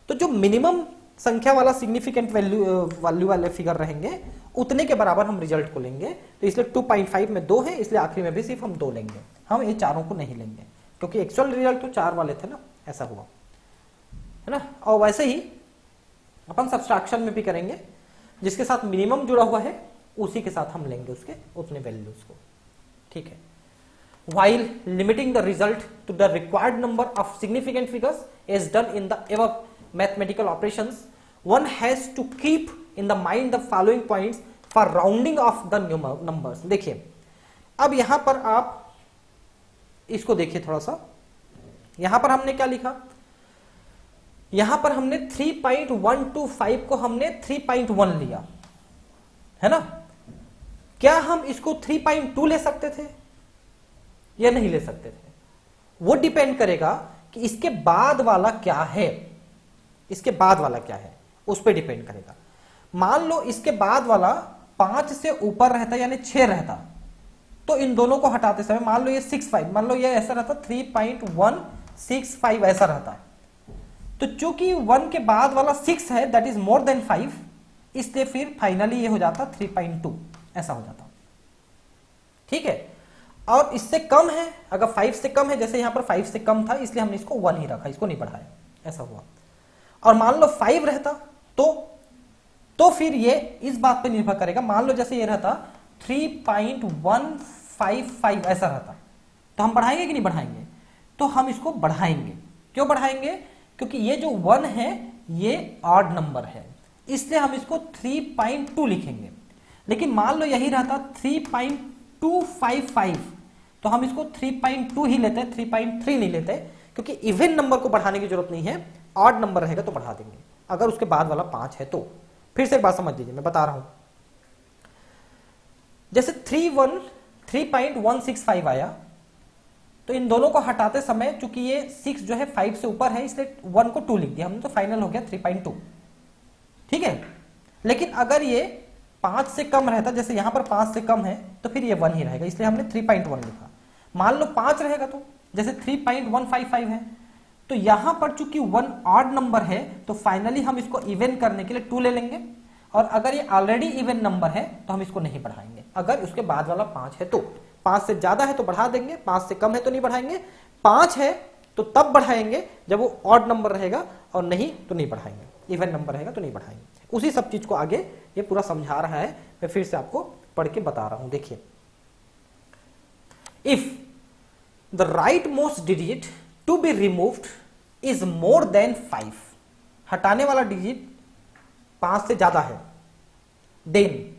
तो जो मिनिमम संख्या वाला सिग्निफिकेंट वैल्यू वाले फिगर रहेंगे उतने के बराबर हम रिजल्ट को लेंगे। तो इसलिए 2.5 में 2 है, इसलिए आखिरी में भी सिर्फ हम 2 लेंगे, हम ये चारों को नहीं लेंगे, क्योंकि एक्चुअल रिजल्ट तो 4 वाले थे ना, ऐसा हुआ है ना। और वैसे ही अपन सब्सट्रैक्शन में भी करेंगे, जिसके साथ मिनिमम जुड़ा हुआ है उसी के साथ हम लेंगे उसके उतने वैल्यूज को, ठीक है। While limiting the result to the required number of significant figures as done in the above mathematical operations, one has to keep in the mind the following points for rounding off the numbers. देखिए अब यहां पर आप इसको देखिए थोड़ा सा, यहां पर हमने क्या लिखा, यहां पर हमने 3.125 को हमने 3.1 लिया है ना। क्या हम इसको 3.2 ले सकते थे या नहीं ले सकते थे? वो डिपेंड करेगा कि इसके बाद वाला क्या है, इसके बाद वाला क्या है उस पर डिपेंड करेगा। मान लो इसके बाद वाला 5 से ऊपर रहता यानी 6 रहता, तो इन दोनों को हटाते समय मान लो ये 6.5, मान लो ये ऐसा रहता 3.165 ऐसा रहता, तो चूंकि 1 के बाद वाला 6 है, दैट इज मोर देन 5, इसलिए फिर फाइनली ये हो जाता 3.2 ऐसा हो जाता, ठीक है। और इससे कम है, अगर 5 से कम है, जैसे यहां पर 5 से कम था इसलिए हमने इसको 1 ही रखा, इसको नहीं बढ़ाया, ऐसा हुआ। और मान लो 5 रहता तो फिर ये इस बात पे निर्भर करेगा, मान लो जैसे ये रहता 3.155 ऐसा रहता, तो हम बढ़ाएंगे कि नहीं बढ़ाएंगे? तो हम इसको बढ़ाएंगे। क्यों बढ़ाएंगे? क्योंकि ये जो 1 है ये ऑड नंबर है, इसलिए हम इसको 3.2 लिखेंगे। लेकिन मान लो यही रहता 3.255, तो हम इसको 3.2 ही लेते हैं, 3.3 नहीं लेते, क्योंकि इवन नंबर को बढ़ाने की जरूरत नहीं है, ऑड नंबर रहेगा तो बढ़ा देंगे अगर उसके बाद वाला 5 है तो। फिर से एक बात समझ लीजिए, मैं बता रहा हूं, जैसे 3.165 आया, तो इन दोनों को हटाते समय चूंकि ये 6 जो है 5 से ऊपर है, इसलिए 1 को 2 लिख दिया हमने, तो फाइनल हो गया 3.2, ठीक है। लेकिन अगर ये 5 से कम रहता, जैसे यहां पर 5 से कम है, तो फिर ये 1 ही रहेगा, इसलिए हमने 3.1 लिखा। मान लो 5 रहेगा, तो जैसे 3.155 है, तो यहां पर चूंकि 1 ऑड नंबर है, तो फाइनली हम इसको इवन करने के लिए 2 ले लेंगे, और अगर ये ऑलरेडी इवन नंबर है तो हम इसको नहीं बढ़ाएंगे। अगर उसके बाद वाला 5 है तो, 5 से ज्यादा है तो बढ़ा देंगे, 5 से कम है तो नहीं बढ़ाएंगे, 5 है तो तब बढ़ाएंगे जब वो ऑड नंबर रहेगा, और नहीं तो नहीं बढ़ाएंगे, इवन नंबर रहेगा तो नहीं बढ़ाएंगे। उसी सब चीज को आगे ये पूरा समझा रहा है, मैं फिर से आपको पढ़ के बता रहा हूं। देखिए, if the right most digit to be removed is more than 5, हटाने वाला डिजिट 5 से ज्यादा है, then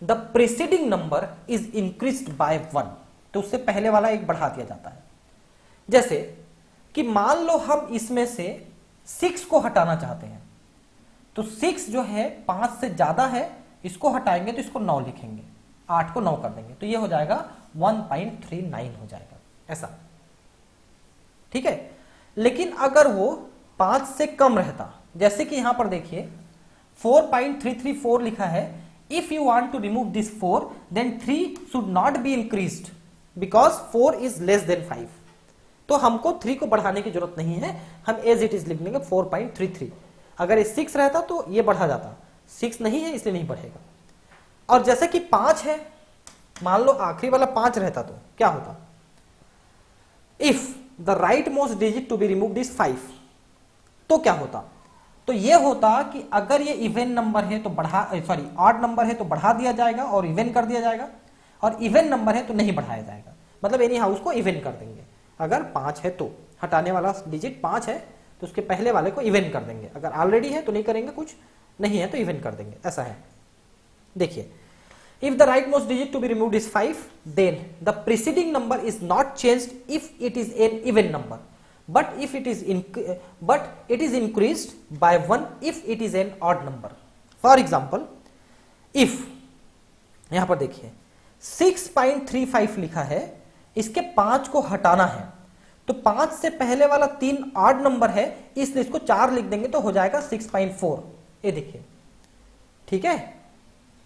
the preceding number is increased by 1, तो उससे पहले वाला एक बढ़ा दिया जाता है। जैसे कि मान लो हम इसमें से 6 को हटाना चाहते हैं, तो 6 जो है 5 से ज्यादा है, इसको हटाएंगे तो इसको 9 लिखेंगे, 8 को 9 कर देंगे, तो ये हो जाएगा 1.39 हो जाएगा, ऐसा, ठीक है। लेकिन अगर वो 5 से कम रहता, जैसे कि यहां पर देखिए 4.334 लिखा है, if you want to remove this 4 then 3 should not be increased because 4 is less than 5, तो हमको 3 को बढ़ाने की जरूरत नहीं है, हम एज इट इज लिख लेंगे 4.33। अगर ये 6 रहता तो ये बढ़ा जाता, 6 नहीं है इसलिए नहीं बढ़ेगा। और जैसे कि 5 है, मान लो आखिरी वाला 5 रहता तो क्या होता, if the right most digit to be removed is 5, तो क्या होता, तो ये होता कि अगर ये इवन नंबर है तो ऑड नंबर है तो बढ़ा दिया जाएगा और इवन कर दिया जाएगा, और इवन नंबर है तो नहीं बढ़ाया जाएगा, मतलब एनी हाउ उसको इवन कर देंगे। अगर 5 है तो हटाने वाला डिजिट 5 है तो उसके पहले वाले को इवन कर देंगे, अगर ऑलरेडी है तो नहीं करेंगे, कुछ नहीं है तो इवन कर देंगे, ऐसा है। देखिए, if the right most digit to be removed is 5, then the preceding number is not changed if it is an even number, but it is increased by 1 if it is an odd number. For example, if यहां पर देखिए 6.35 लिखा है, इसके 5 को हटाना है, तो 5 से पहले वाला 3 ऑड नंबर है, इसलिए इसको 4 लिख देंगे तो हो जाएगा 6.4, ये देखिए, ठीक है।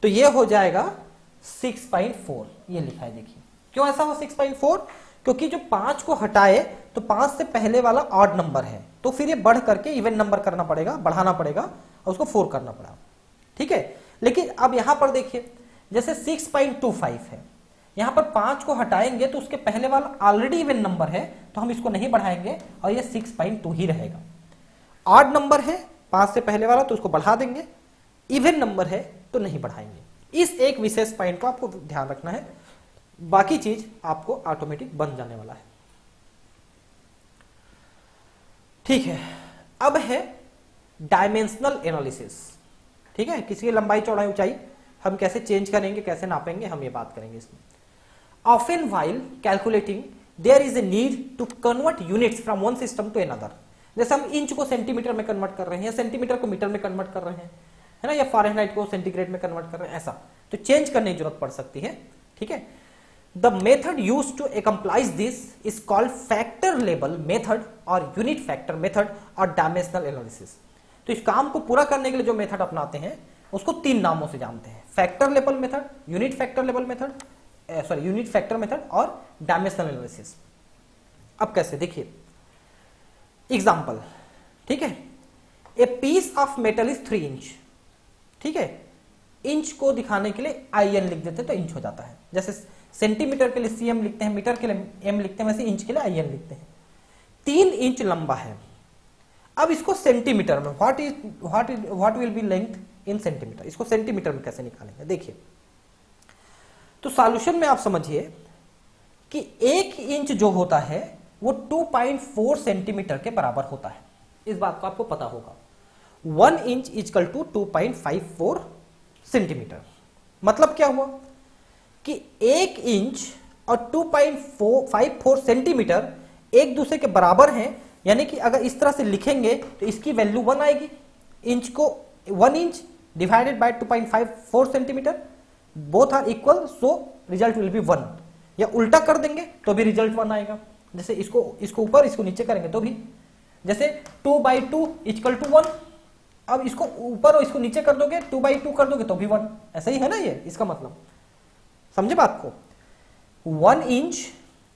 तो ये हो जाएगा 6.4 ये लिखा है। देखिए क्यों ऐसा हो 6.4, क्योंकि जो 5 को हटाए तो 5 से पहले वाला ऑड नंबर है, तो फिर ये बढ़ करके इवन नंबर करना पड़ेगा, बढ़ाना पड़ेगा और उसको 4 करना पड़ा। ठीक है, लेकिन अब यहां पर देखिए जैसे 6.25 है, यहां पर 5 को हटाएंगे तो उसके पहले वाला ऑलरेडी इवन नंबर है, तो हम इसको नहीं बढ़ाएंगे और ये 6.2 ही रहेगा। ऑड नंबर है 5 से पहले वाला तो उसको बढ़ा देंगे, इवन नंबर है तो नहीं बढ़ाएंगे। इस एक विशेष पॉइंट को आपको ध्यान रखना है, बाकी चीज आपको ऑटोमेटिक बन जाने वाला है। ठीक है, अब है डायमेंशनल एनालिसिस। ठीक है, किसी की लंबाई चौड़ाई ऊंचाई हम कैसे चेंज करेंगे, कैसे नापेंगे, हम ये बात करेंगे इसमें। Often while calculating there is a need to convert units from one system to another. जैसे हम इंच को सेंटीमीटर में कन्वर्ट कर रहे हैं, सेंटीमीटर को मीटर में कन्वर्ट कर रहे हैं, है ना, या फ़ारेनहाइट को सेंटीग्रेड में कन्वर्ट कर रहे हैं, ऐसा तो चेंज करने की जरूरत पड़ सकती है। ठीक है, the method used to accomplish this is called factor level method और यूनिट फैक्टर मेथड और डायमेंशनल एनालिसिस। तो इस काम को पूरा करने के लिए जो मेथड अपनाते हैं उसको 3 नामों से जानते हैं, factor level method, unit factor level method, sorry unit factor method और डायमेंशनल एनालिसिस। अब कैसे, देखिए एग्जाम्पल। ठीक है, a piece of metal is 3 inch. ठीक है, इंच को दिखाने के लिए IN लिख देते तो इंच हो जाता है, जैसे सेंटीमीटर के लिए CM लिखते हैं, मीटर के लिए M लिखते हैं, वैसे इंच के लिए IN लिखते हैं। 3 इंच लंबा है। अब इसको सेंटीमीटर में what will be length in centimetre, इसको सेंटीमीटर में कैसे निकालेंगे, देखिए। तो सॉल्यूशन में आप समझिए कि 1 इंच जो होता है वो 2.4 सेंटीमीटर के बराबर होता है, इस बात को आपको पता होगा। 1 इंच इक्वल टू 2.54 सेंटीमीटर। मतलब क्या हुआ कि 1 इंच और 2.54 सेंटीमीटर एक दूसरे के बराबर हैं, यानी कि अगर इस तरह से लिखेंगे तो इसकी वैल्यू 1 आएगी। इंच को 1 inch divided by 2.54 centimetre, both are equal, so result will be 1। या उल्टा कर देंगे तो भी रिजल्ट 1 आएगा, जैसे इसको ऊपर इसको नीचे करेंगे तो भी, जैसे 2/2 इक्वल टू 1। अब इसको ऊपर और इसको नीचे कर दोगे, 2/2 कर दोगे तो भी 1, ऐसा ही है ना, ये इसका मतलब समझे बात को। 1 inch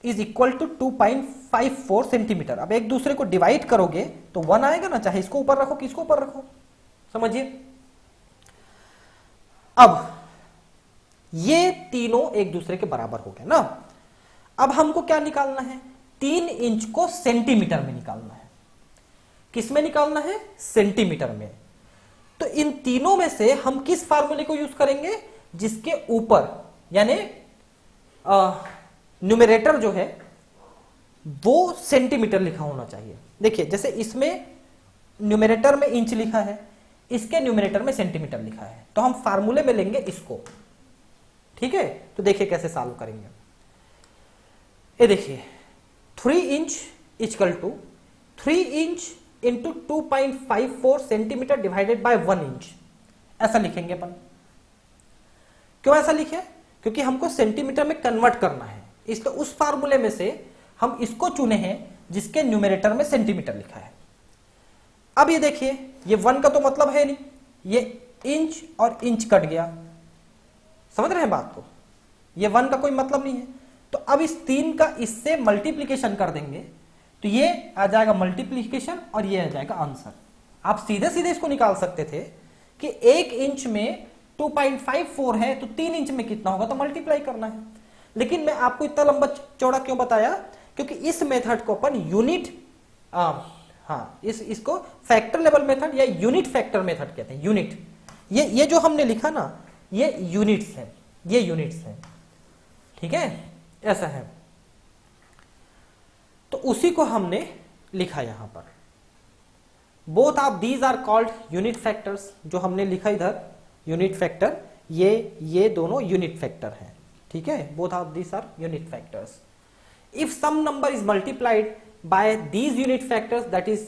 is equal to 2.54 centimetre. अब एक दूसरे को डिवाइड करोगे तो 1 आएगा ना, चाहे इसको ऊपर रखो कि इसको ऊपर रखो, समझिए। अब ये तीनों एक दूसरे के बराबर हो गए ना। अब हमको क्या निकालना है, 3 इंच को सेंटीमीटर में निकालना है। किस में निकालना है, सेंटीमीटर में। तो इन तीनों में से हम किस फार्मूले को यूज करेंगे, जिसके ऊपर यानी न्यूमरेटर जो है वो सेंटीमीटर लिखा होना चाहिए। देखिए जैसे इसमें न्यूमरेटर में इंच लिखा है, इसके न्यूमरेटर में सेंटीमीटर लिखा है, तो हम फार्मूले में लेंगे इसको। ठीक है, तो देखिए कैसे सॉल्व करेंगे। ये देखिए 3 inch equal to 3 inch into 2.54 centimetre divided by 1 inch, ऐसा लिखेंगे अपन। क्यों ऐसा लिखे, क्योंकि हमको सेंटीमीटर में कन्वर्ट करना है, इसलिए उस फार्मूले में से हम इसको चुने हैं जिसके न्यूमरेटर में सेंटीमीटर लिखा है। अब ये देखिए, ये 1 का तो मतलब है नहीं, ये इंच और इंच कट गया, समझ रहे हैं बात को, ये 1 का कोई मतलब नहीं है। तो अब इस 3 का इससे मल्टीप्लीकेशन कर देंगे तो ये आ जाएगा मल्टीप्लीकेशन और ये आ जाएगा आंसर। आप सीधे सीधे इसको निकाल सकते थे कि 1 इंच में 2.54 है तो 3 इंच में कितना होगा, तो मल्टीप्लाई करना है। लेकिन मैं आपको इतना लंबा चौड़ा क्यों बताया, क्योंकि इस मेथड को अपन यूनिट इसको फैक्टर लेवल मेथड या यूनिट फैक्टर मेथड कहते हैं। यूनिट, ये जो हमने लिखा ना, ये यूनिट्स है, ये यूनिट्स है। ठीक है, ऐसा है, तो उसी को हमने लिखा यहां पर। Both of these are called unit factors, जो हमने लिखा इधर यूनिट फैक्टर, ये दोनों यूनिट फैक्टर हैं। ठीक है, both of these are unit factors. If some number is multiplied by these unit factors that is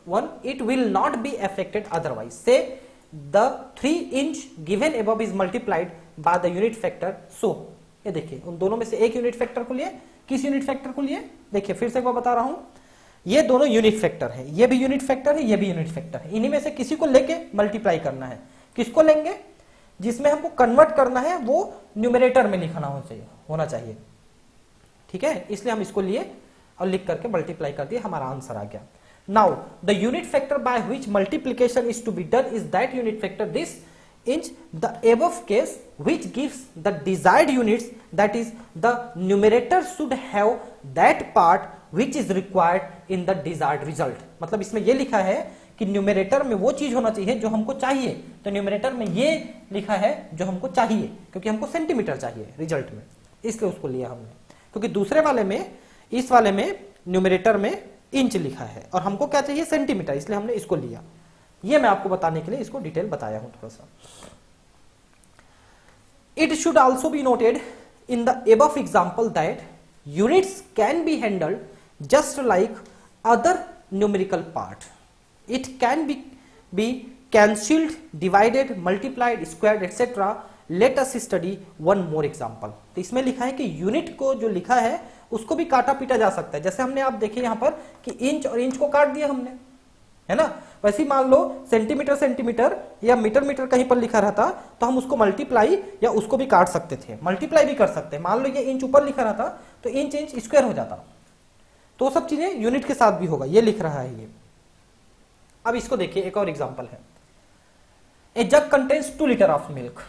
1, it will not be affected otherwise. So the 3 inch given above is multiplied by the unit factor, so ये देखिए उन दोनों में से एक unit factor को लिए, किस यूनिट फैक्टर को लिए, देखिए फिर से एक बार बता रहा हूं, ये दोनों यूनिट फैक्टर है, ये भी यूनिट फैक्टर है, ये भी यूनिट फैक्टर है। इन्हीं में से किसी को लेके मल्टीप्लाई करना है। किसको लेंगे, जिसमें हमको कन्वर्ट करना है वो न्यूमरेटर में लिखना होना चाहिए। ठीक है, इसलिए हम इसको लिए और लिख करके मल्टीप्लाई कर दिए, हमारा आंसर आ गया। Now the unit factor by which multiplication is to be done is that unit factor this is the above case which gives the desired units, that is the numerator should have that part which is required in the desired result। मतलब इसमें ये लिखा है कि numerator में वो चीज होना चाहिए जो हमको चाहिए, तो न्यूमरेटर में ये लिखा है जो हमको चाहिए, क्योंकि हमको सेंटीमीटर चाहिए रिजल्ट में, इसलिए उसको लिया हमने। क्योंकि दूसरे वाले में, इस वाले में न्यूमरेटर में इंच लिखा है और हमको क्या चाहिए सेंटीमीटर, इसलिए हमने इसको लिया। ये मैं आपको बताने के लिए इसको डिटेल बताया हूं थोड़ा सा। It should also be noted in the above example that units can be handled just like other numerical part. It can be cancelled, divided, multiplied, squared etcetera. Let us study one more example. तो इसमें लिखा है कि unit को जो लिखा है उसको भी काटा पीटा जा सकता है। जैसे हमने आप देखे यहां पर कि इंच और इंच को काट दिया हमने, है ना। वैसे ही मान लो सेंटीमीटर सेंटीमीटर या मीटर मीटर कहीं पर लिखा रहता तो हम उसको मल्टीप्लाई या उसको भी काट सकते थे, मल्टीप्लाई भी कर सकते हैं। मान लो ये इंच ऊपर लिखा रहता तो इंच इंच स्क्वायर हो जाता। तो सब चीजें यूनिट के साथ भी होगा, ये लिख रहा है ये। अब इसको देखिए, एक और एग्जांपल है। A jug contains 2 litre of milk,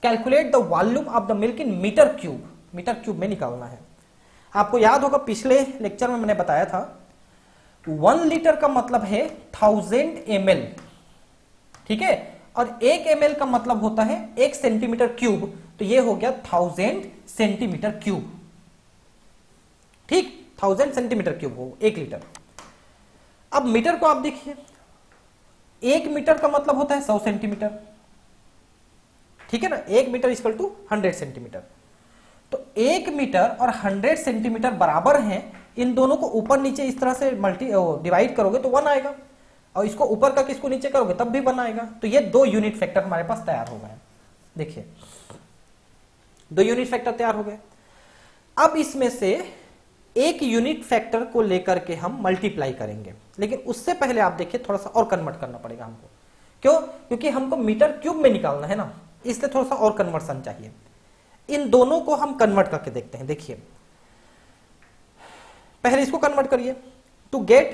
calculate the volume of the milk in metre cube. Metre cube में निकालना है। आपको याद होगा पिछले लेक्चर में मैंने बताया था 1 लीटर का मतलब है 1000 ml, ठीक है, और 1 ml का मतलब होता है 1 सेंटीमीटर क्यूब, तो ये हो गया 1000 सेंटीमीटर क्यूब। ठीक, 1000 सेंटीमीटर क्यूब हो 1 लीटर। अब मीटर को आप देखिए, 1 मीटर का मतलब होता है 100 सेंटीमीटर, ठीक है ना। 1 मीटर इक्वल टू 100 सेंटीमीटर। तो 1 मीटर और 100 सेंटीमीटर बराबर हैं। इन दोनों को ऊपर नीचे इस तरह से डिवाइड करोगे तो 1 आएगा, और इसको ऊपर का किसको नीचे करोगे तब भी 1 आएगा। तो ये 2 यूनिट फैक्टर हमारे पास तैयार हो गए। देखिए 2 यूनिट फैक्टर तैयार हो गए। अब इसमें से एक यूनिट फैक्टर को लेकर के हम मल्टीप्लाई करेंगे, लेकिन उससे पहले आप देखिए थोड़ा सा और कन्वर्ट करना पड़ेगा हमको। क्यों? क्योंकि हमको मीटर क्यूब में निकालना है ना, इसलिए थोड़ा सा और कन्वर्सन चाहिए। इन दोनों को हम कन्वर्ट करके देखते हैं। देखिए पहले इसको कन्वर्ट करिए। To get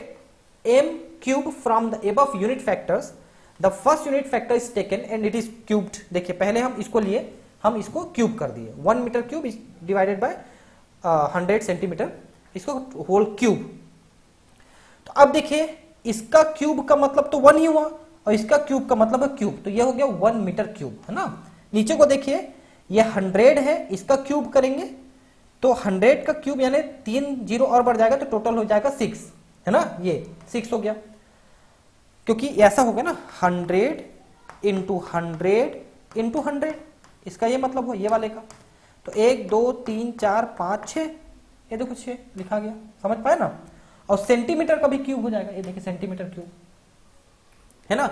m cube from the above unit factors, the first unit factor is taken and it is cubed. देखिए पहले हम इसको लिए, हम इसको क्यूब कर दिए। 1 metre cube is divided by 100 centimetre, इसको होल क्यूब। तो अब देखिए इसका क्यूब का मतलब तो 1 ही हुआ, और इसका क्यूब का मतलब है क्यूब, तो ये हो गया 1 मीटर क्यूब, है ना। नीचे को देखिए ये 100 है, इसका क्यूब करेंगे तो 100 का क्यूब यानी 3 जीरो और बढ़ जाएगा तो टोटल हो जाएगा 6, है ना। ये 6 हो गया, क्योंकि ऐसा हो गया ना 100 इंटू 100 इंटू 100, इसका ये मतलब हुआ ये वाले का। तो 1 2 3 4 5 6, ये देखो 6 लिखा गया, समझ पाए ना। और सेंटीमीटर का भी क्यूब हो जाएगा, ये देखिए सेंटीमीटर क्यूब, है ना।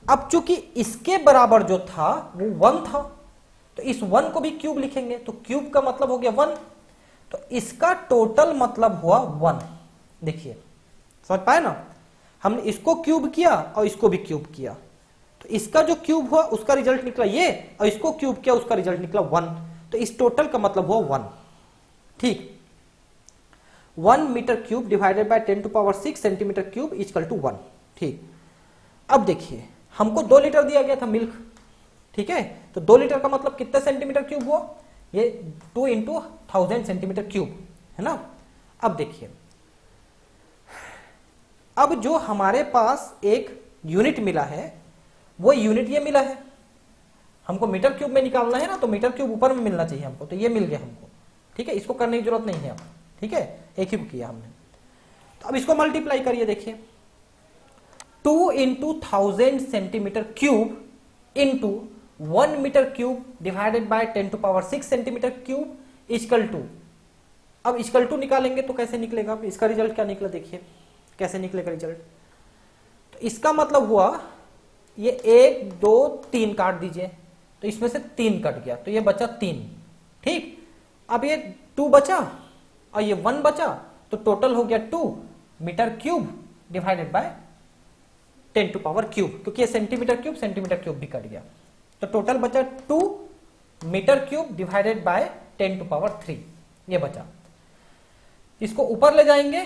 अब चूंकि इसके बराबर जो था वो 1 था, तो इस 1 को भी क्यूब लिखेंगे, तो क्यूब का मतलब हो गया 1, तो इसका टोटल मतलब हुआ 1। देखिए समझ पाए ना, हमने इसको क्यूब किया और इसको भी क्यूब किया, तो इसका जो क्यूब हुआ उसका रिजल्ट निकला ये, और इसको क्यूब किया उसका रिजल्ट निकला 1, तो इस टोटल का मतलब हुआ 1। ठीक, 1 metre cube divided by 10⁻⁶ centimetre cube equal to 1। ठीक, अब देखिए हमको 2 लीटर दिया गया था मिल्क, ठीक है, तो 2 लीटर का मतलब कितने सेंटीमीटर क्यूब हुआ, ये 2 इंटू 1000 सेंटीमीटर क्यूब, है ना। अब देखिए, अब जो हमारे पास एक यूनिट मिला है वो यूनिट ये मिला है, हमको मीटर क्यूब में निकालना है ना, तो मीटर क्यूब ऊपर में मिलना चाहिए हमको, तो ये मिल गया हमको, ठीक है। इसको करने की जरूरत नहीं है अब, ठीक है, एक ही को किया हमने। तो अब इसको मल्टीप्लाई करिए, देखिए 2 into 1000 centimetre cube into 1 metre cube divided by 10⁻⁶ centimetre cube equal to, अब इक्वल टू निकालेंगे तो कैसे निकलेगा, इसका रिजल्ट क्या निकला, देखिए कैसे निकलेगा रिजल्ट। तो इसका मतलब हुआ ये 1 2 3 काट दीजिए, तो इसमें से 3 कट गया, तो ये बचा 3। ठीक, अब ये 2 बचा और ये 1 बचा, तो टोटल हो गया 2 मीटर क्यूब डिवाइडेड बाय 10⁻³ क्योंकि ये सेंटीमीटर क्यूब भी कट गया, तो टोटल बचा 2 metre cube divided by 10 to power 3, ये बचा। इसको ऊपर ले जाएंगे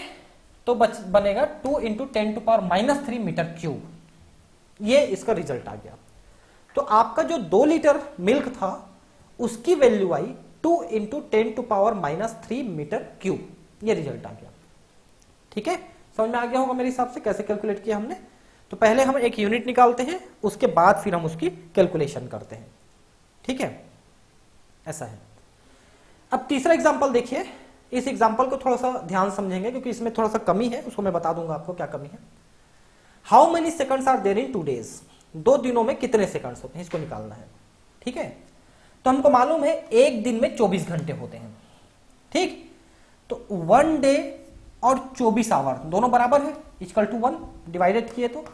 तो बनेगा 2 into 10 to power -3 metre cube, ये इसका रिजल्ट आ गया। तो आपका जो 2 लीटर मिल्क था उसकी वैल्यू आई 2 into 10 to power -3 metre cube, ये रिजल्ट आ गया। ठीक है, समझ में आ गया होगा मेरे हिसाब से कैसे कैलकुलेट किया हमने। तो पहले हम एक यूनिट निकालते हैं, उसके बाद फिर हम उसकी कैलकुलेशन करते हैं। ठीक है, ऐसा है। अब तीसरा एग्जांपल देखिए, इस एग्जांपल को थोड़ा सा ध्यान समझेंगे क्योंकि इसमें थोड़ा सा कमी है, उसको मैं बता दूंगा आपको क्या कमी है। How many seconds are there in 2 days, 2 दिनों में कितने सेकंड्स होते हैं, इसको निकालना है। ठीक है, तो हमको मालूम है एक दिन में 24 घंटे होते हैं। ठीक, तो 1 डे और 24 आवर दोनों बराबर है, इक्वल टू 1, डिवाइडेड किए तो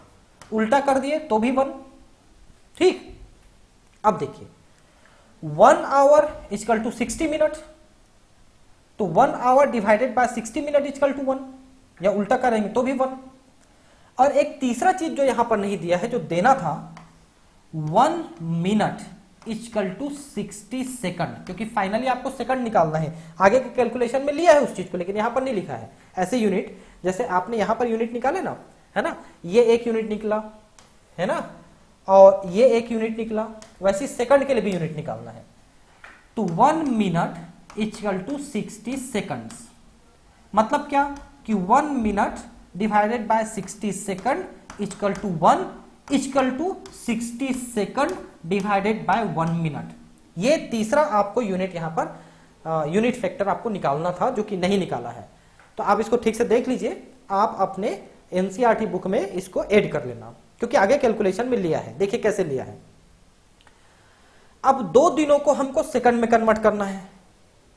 उल्टा कर दिए तो भी 1। ठीक, अब देखिए 1 आवर इक्वल टू 60 मिनट, तो 1 hour divided by 60 minute equal to 1, या उल्टा करेंगे तो भी 1। और एक तीसरा चीज जो यहां पर नहीं दिया है, जो देना था 1 मिनट इक्वल टू 60 सेकंड, क्योंकि फाइनली आपको सेकंड निकालना है। आगे के कैलकुलेशन में लिया है उस चीज को, लेकिन यहां पर नहीं लिखा है। ऐसे यूनिट जैसे आपने यहां पर यूनिट निकाले ना, है ना, ये एक यूनिट निकला है ना, और ये एक यूनिट निकला, वैसे सेकंड के लिए भी यूनिट निकालना है। तो 1 मिनट इक्वल टू 60 सेकंड्स, मतलब क्या कि 1 minute divided by 60 second equal to 1 equal to 60 second divided by 1 minute. ये तीसरा आपको यूनिट यहां पर यूनिट फैक्टर आपको निकालना था, जो कि नहीं निकाला है। तो आप इसको ठीक से देख लीजिए, आप अपने एनसीईआरटी बुक में इसको ऐड कर लेना, क्योंकि आगे कैलकुलेशन में लिया है। देखिए कैसे लिया है। अब 2 दिनों को हमको सेकंड में कन्वर्ट करना है,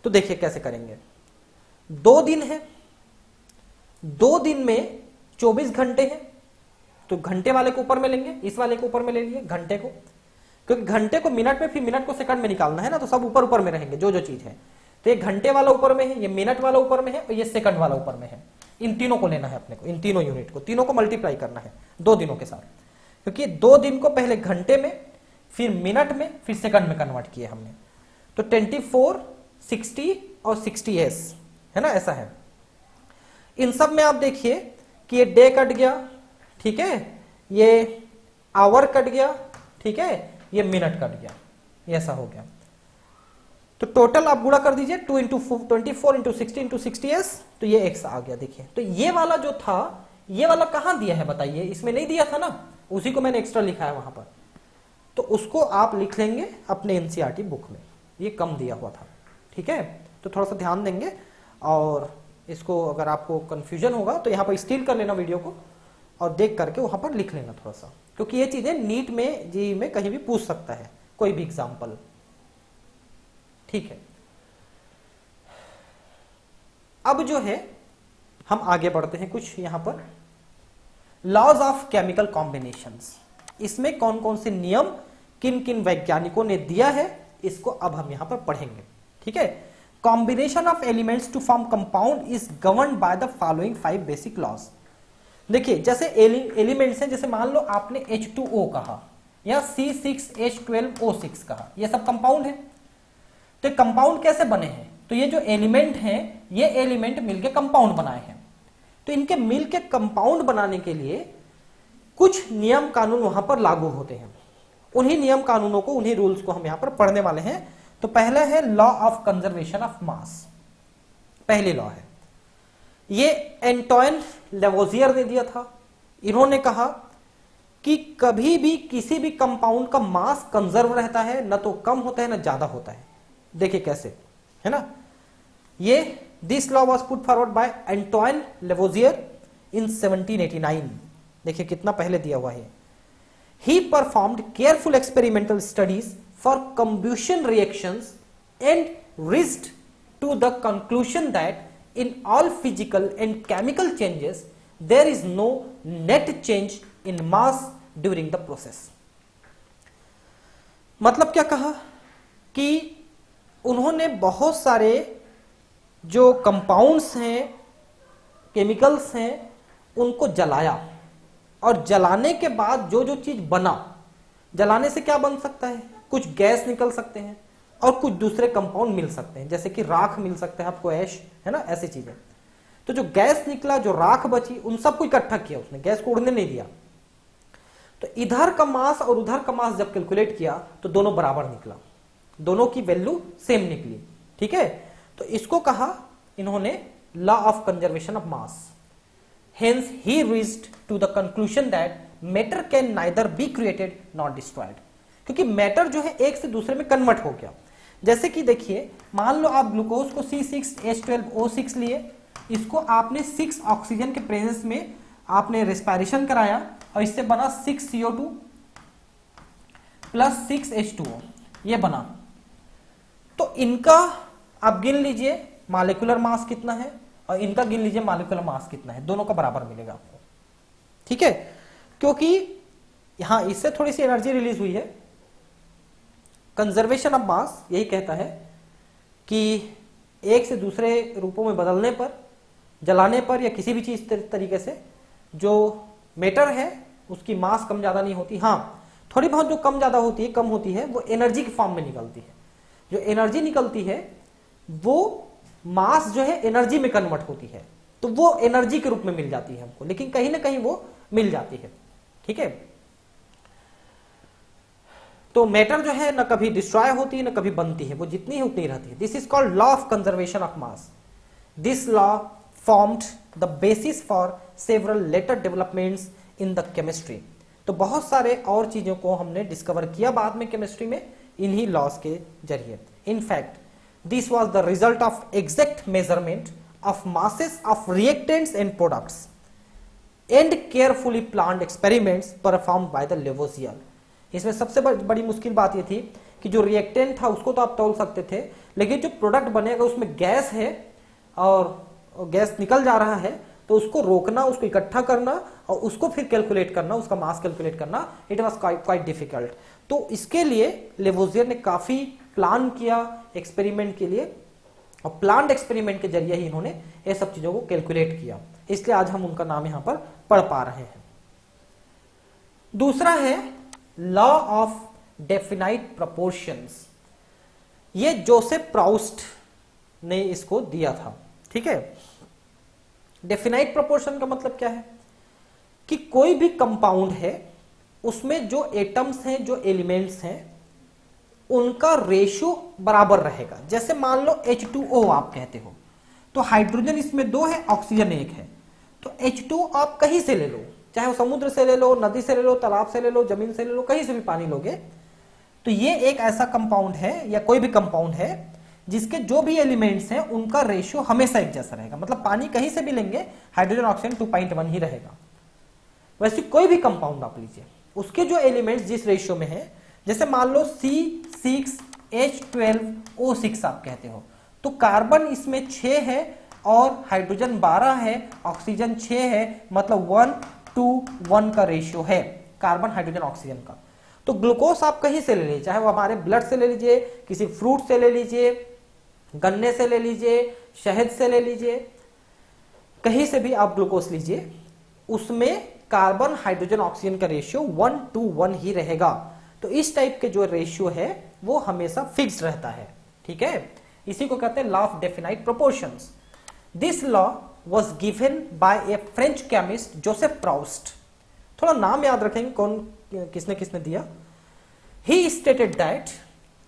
तो देखिए कैसे करेंगे। 2 दिन है, 2 दिन में 24 घंटे हैं, तो घंटे वाले को ऊपर में लेंगे, इस वाले को ऊपर में ले लिए घंटे को, क्योंकि घंटे को मिनट में फिर मिनट को सेकंड में निकालना है ना, तो सब ऊपर ऊपर में रहेंगे जो जो चीज है। तो ये घंटे वाला ऊपर में है, ये मिनट वाला ऊपर में है, और ये सेकंड वाला ऊपर में है। इन तीनों को लेना है अपने को, इन तीनों यूनिट को, तीनों को मल्टीप्लाई करना है 2 दिनों के साथ, क्योंकि 2 दिन को पहले घंटे में, फिर मिनट में, फिर सेकंड में कन्वर्ट किए हमने। तो 24, 60 और 60s है ना, ऐसा है। इन सब में आप देखिए कि ये डे कट गया, ठीक है, ये आवर कट गया, ठीक है, ये मिनट कट गया, ये ऐसा हो गया। तो टोटल आप गुणा कर दीजिए 2 इंटू 24 इंटू 60 इंटू 60s, तो ये x आ गया। देखिए, तो ये वाला जो था, ये वाला कहां दिया है बताइए, इसमें नहीं दिया था ना, उसी को मैंने एक्स्ट्रा लिखा है वहां पर, तो उसको आप लिख लेंगे अपने एनसीईआरटी बुक में, ये कम दिया हुआ था। ठीक है, तो थोड़ा सा ध्यान देंगे, और इसको अगर आपको कंफ्यूजन होगा तो यहाँ पर स्टील कर लेना वीडियो को, और देख करके वहां पर लिख लेना थोड़ा सा, क्योंकि ये चीजें नीट में, जी में कहीं भी पूछ सकता है कोई भी एग्जाम्पल। ठीक है, अब जो है हम आगे बढ़ते हैं कुछ यहां पर लॉज ऑफ केमिकल कॉम्बिनेशंस। इसमें कौन कौन से नियम किन किन वैज्ञानिकों ने दिया है, इसको अब हम यहां पर पढ़ेंगे। ठीक है, combination of elements to form compound is governed by the following 5 basic laws. देखिए, जैसे एलिमेंट्स हैं, जैसे मान लो आपने H2O कहा या C6H12O6 कहा, ये सब कंपाउंड है। तो कंपाउंड कैसे बने हैं, तो ये जो एलिमेंट हैं, ये एलिमेंट मिलके कंपाउंड बनाए हैं। तो इनके मिलके कंपाउंड बनाने के लिए कुछ नियम कानून वहां पर लागू होते हैं। उन्हीं नियम कानूनों को, उन्हीं रूल्स को हम यहां पर पढ़ने वाले हैं। तो पहला है लॉ ऑफ कंजर्वेशन ऑफ मास, पहली लॉ है, ये एंटोइन लेवोजियर ने दिया था। इन्होंने कहा कि कभी भी किसी भी कंपाउंड का मास कंजर्व रहता है, न तो कम होता है न ज्यादा होता है। देखिए कैसे, है ना, ये this law was put forward by Antoine Lavoisier in 1789। देखिए कितना पहले दिया हुआ है। He performed careful experimental studies for combustion reactions and reached to the conclusion that in all physical and chemical changes there is no net change in mass during the process। मतलब क्या कहा कि उन्होंने बहुत सारे जो कंपाउंड्स हैं, chemicals हैं, उनको जलाया, और जलाने के बाद जो जो चीज बना, जलाने से क्या बन सकता है, कुछ गैस निकल सकते हैं और कुछ दूसरे कंपाउंड मिल सकते हैं, जैसे कि राख मिल सकता है आपको, ऐश, है ना, ऐसी चीजें। तो जो गैस निकला, जो राख बची, उन सबको इकट्ठा किया उसने, गैस को उड़ने नहीं दिया। तो इधर का मास और उधर का मास जब कैलकुलेट किया तो दोनों बराबर निकला, दोनों की वैल्यू सेम निकली। ठीक है, तो इसको कहा इन्होंने law of conservation of mass. Hence he reached to the conclusion that matter can neither be created not destroyed, क्योंकि मैटर जो है एक से दूसरे में कन्वर्ट हो गया। जैसे कि देखिए, मान लो आप ग्लूकोज को C6H12O6 लिए, इसको आपने 6 ऑक्सीजन के प्रेजेंस में आपने रेस्पिरेशन कराया और इससे बना 6 CO2 प्लस 6 H2O, ये बना। तो इनका आप गिन लीजिए मॉलिक्यूलर मास कितना है और इनका गिन लीजिए मॉलिक्यूलर मास कितना है, दोनों का बराबर मिलेगा आपको। ठीक है, क्योंकि यहां इससे थोड़ी सी एनर्जी रिलीज हुई है। कंजर्वेशन ऑफ मास यही कहता है कि एक से दूसरे रूपों में बदलने पर, जलाने पर या किसी भी चीज तरीके से जो मैटर है उसकी मास कम ज्यादा नहीं होती। हाँ, थोड़ी बहुत जो कम ज्यादा होती है, कम होती है, वो एनर्जी के फॉर्म में निकलती है। जो एनर्जी निकलती है वो मास जो है एनर्जी में कन्वर्ट होती है, तो वो एनर्जी के रूप में मिल जाती है हमको, लेकिन कहीं ना कहीं वो मिल जाती है। ठीक है, तो मैटर जो है ना कभी डिस्ट्रॉय होती है ना कभी बनती है, वो जितनी है उतनी रहती है। This is called law of conservation of mass. This law formed the basis for several later developments in the chemistry. तो बहुत सारे और चीजों को हमने डिस्कवर किया बाद में केमिस्ट्री में इन्हीं लॉस के जरिए। In fact this was the result of exact measurement of masses of reactants and products and carefully planned experiments performed by the Lavoisier. इसमें सबसे बड़ी मुश्किल बात यह थी कि जो रिएक्टेंट था उसको तो आप तौल सकते थे, लेकिन जो प्रोडक्ट बनेगा उसमें गैस है और गैस निकल जा रहा है, तो उसको रोकना, उसको इकट्ठा करना और उसको फिर कैलकुलेट करना, उसका मास कैलकुलेट करना, इट वाज क्वाइट डिफिकल्ट। तो इसके लिए लेवोसियर ने काफी प्लान किया एक्सपेरिमेंट के लिए, और प्लान्ड एक्सपेरिमेंट के जरिए ही इन्होंने ये सब चीजों को कैलकुलेट किया, इसलिए आज हम उनका नाम यहां पर पढ़ पा रहे हैं। दूसरा है लॉ ऑफ डेफिनाइट प्रोपोर्शंस। ये जोसेफ प्राउस्ट ने इसको दिया था। ठीक है, डेफिनाइट प्रोपोर्शन का मतलब क्या है कि कोई भी कंपाउंड है उसमें जो एटम्स हैं, जो एलिमेंट्स हैं, उनका रेशियो बराबर रहेगा। जैसे मान लो H2O आप कहते हो, तो हाइड्रोजन इसमें 2 है, ऑक्सीजन 1 है, तो H2 आप कहीं से ले लो, चाहे वो समुद्र से ले लो, नदी से ले लो, तालाब से ले लो, जमीन से ले लो, कहीं से भी पानी लोगे, तो ये एक ऐसा कंपाउंड है या कोई भी कंपाउंड है जिसके जो भी एलिमेंट्स हैं उनका रेशियो हमेशा एक जैसा रहेगा। मतलब पानी कहीं से भी लेंगे, हाइड्रोजन ऑक्सीजन 2.1 ही रहेगा। वैसे कोई भी कंपाउंड आप लीजिए, उसके जो एलिमेंट्स जिस रेशियो में है, जैसे मान लो C6H12O6 आप कहते हो, तो कार्बन इसमें 6 है और हाइड्रोजन 12 है, ऑक्सीजन 6 है, मतलब 1:1 का रेशियो है कार्बन हाइड्रोजन ऑक्सीजन का। तो ग्लूकोज आप कहीं से ले लीजिए, चाहे वो हमारे ब्लड से ले लीजिए, किसी फ्रूट से ले लीजिए, गन्ने से ले लीजिए, शहद से ले लीजिए, कहीं से भी आप ग्लूकोज लीजिए, उसमें कार्बन हाइड्रोजन ऑक्सीजन का रेशियो 1:1 ही रहेगा। तो इस टाइप के जो रेशियो है वो हमेशा फिक्स्ड रहता है। ठीक है, इसी को कहते हैं law of definite proportions. This law was given by A French chemist Joseph Proust. थोड़ा नाम याद रखेंगे कौन किसने किसने दिया। ही stated that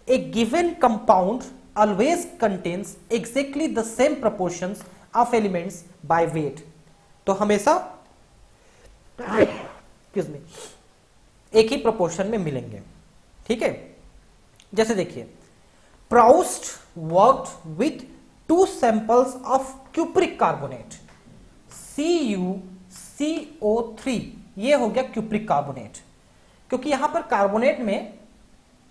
A given compound always contains exactly the same proportions of elements by weight। तो हमेशा excuse me, एक ही प्रोपोर्शन में मिलेंगे। ठीक है, जैसे देखिए, Proust worked with 2 samples of cupric carbonate CuCO3, ये हो गया क्यूप्रिक कार्बोनेट, क्योंकि यहां पर कार्बोनेट में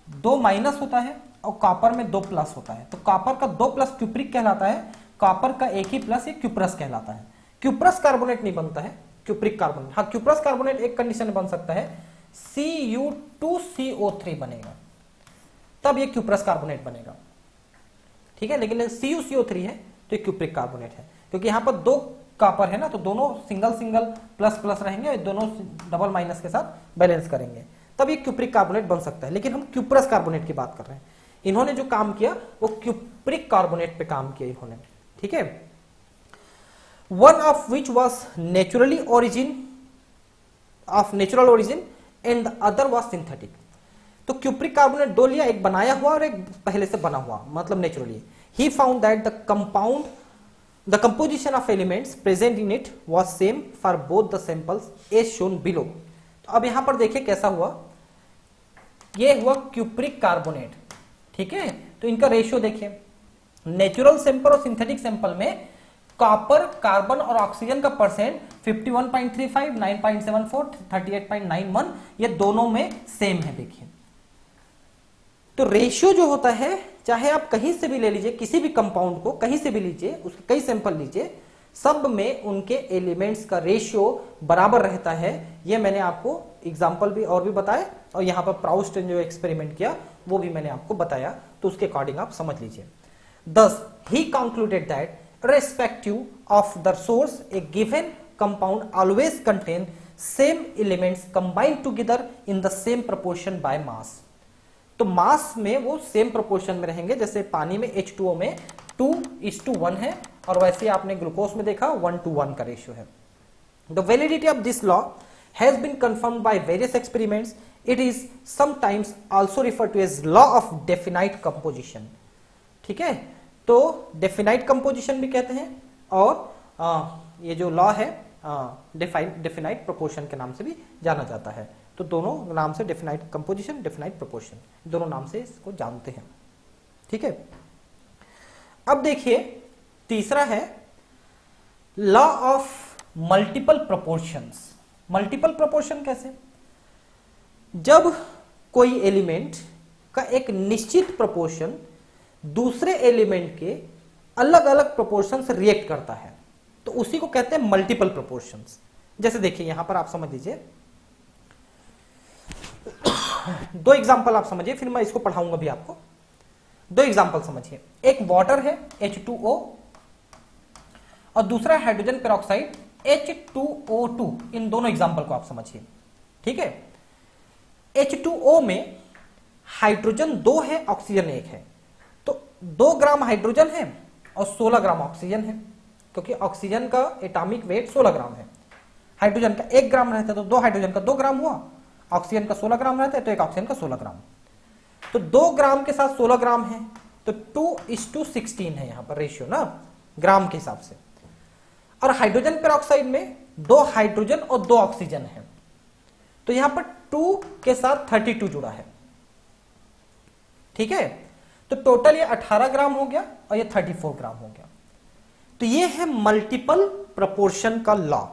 2 माइनस होता है और कॉपर में 2 प्लस होता है, तो कॉपर का 2 प्लस क्यूप्रिक कहलाता है, कॉपर का 1 ही प्लस ये क्यूप्रस कहलाता है। क्यूप्रस कार्बोनेट नहीं बनता है, क्यूप्रिक कार्बोनेट। हाँ, क्यूप्रस कार्बोनेट एक कंडीशन में बन सकता है, Cu2CO3 बनेगा, तब ये क्यूप्रस कार्बोनेट बनेगा। ठीक है, लेकिन CuCO3 है तो ये क्यूप्रिक कार्बोनेट है, क्योंकि यहां पर 2 कॉपर है ना, तो दोनों सिंगल सिंगल प्लस प्लस रहेंगे और दोनों डबल माइनस के साथ बैलेंस करेंगे, तब ये क्यूप्रिक कार्बोनेट बन सकता है। लेकिन हम क्यूप्रस कार्बोनेट की बात कर रहे हैं। इन्होंने जो काम किया वो क्यूप्रिक कार्बोनेट पे काम किया इन्होंने, ठीक है। One of which was natural origin and the other was synthetic. तो क्यूप्रिक कार्बोनेट दो लिया, एक बनाया हुआ और एक पहले से बना हुआ, मतलब naturally. He found that the composition of elements present in it was same for both the samples as shown below. तो अब यहां पर देखिए कैसा हुआ, ये हुआ क्यूप्रिक कार्बोनेट, ठीक है। तो इनका रेशियो देखिए, नेचुरल सैंपल और सिंथेटिक सैंपल में कॉपर, कार्बन और ऑक्सीजन का परसेंट 51.35, 9.74, 38.91 ये दोनों में सेम है। देखिए तो रेशियो जो होता है, चाहे आप कहीं से भी ले लीजिए, किसी भी कंपाउंड को कहीं से भी लीजिए, उसके कई सैंपल लीजिए, सब में उनके एलिमेंट्स का रेशियो बराबर रहता है। ये मैंने आपको एग्जांपल भी और भी बताए, और यहां पर प्राउस्ट ने जो एक्सपेरिमेंट किया वो भी मैंने आपको बताया, तो उसके अकॉर्डिंग आप समझ लीजिए। Thus, he concluded that irrespective of the source, a given compound always contain same elements combined together in the same proportion by mass। तो मास में वो सेम प्रोपोर्शन में रहेंगे, जैसे पानी में H2O में 2:1 है, और वैसे आपने ग्लूकोज में देखा 1:1 का रेशियो है। The validity of this law has been confirmed by various experiments. It is sometimes also referred to as law of definite composition। ठीक है, तो डेफिनाइट कंपोजिशन भी कहते हैं, और ये जो लॉ है डेफिनाइट प्रोपोर्शन के नाम से भी जाना जाता है। तो दोनों नाम से, डेफिनाइट कंपोजिशन, डेफिनाइट प्रोपोर्शन, दोनों नाम से इसको जानते हैं, ठीक है। अब देखिए तीसरा है law of multiple proportions. Multiple proportion कैसे? जब कोई एलिमेंट का एक निश्चित प्रोपोर्शन दूसरे एलिमेंट के अलग अलग प्रोपोर्शन से रिएक्ट करता है, तो उसी को कहते हैं मल्टीपल प्रोपोर्शंस। जैसे देखिए यहां पर आप समझ लीजिए, दो एग्जांपल आप समझिए, फिर मैं इसको पढ़ाऊंगा भी आपको। दो एग्जांपल समझिए, एक वाटर है H2O और दूसरा हाइड्रोजन पेरोक्साइड H2O2। इन दोनों एग्जांपल को आप समझिए, ठीक है। H2O में हाइड्रोजन 2 है, ऑक्सीजन 1 है, तो 2 ग्राम हाइड्रोजन है और 16 ग्राम ऑक्सीजन है, क्योंकि ऑक्सीजन का एटॉमिक वेट 16 ग्राम है, हाइड्रोजन का 1 ग्राम रहता है, तो 2 हाइड्रोजन का 2 ग्राम हुआ, ऑक्सीजन का 16 ग्राम रहता है, तो 1 ऑक्सीजन का 16 ग्राम। तो 2 ग्राम के साथ 16 ग्राम है, तो 2:16 है यहां पर रेशियो ना, ग्राम के हिसाब से। और हाइड्रोजन पेरोक्साइड में 2 हाइड्रोजन और 2 ऑक्सीजन है, तो यहां पर 2 के साथ 32 जुड़ा है, ठीक है। तो टोटल ये 18 ग्राम हो गया और ये 34 ग्राम हो गया। तो ये है मल्टीपल प्रोपोर्शन का लॉ,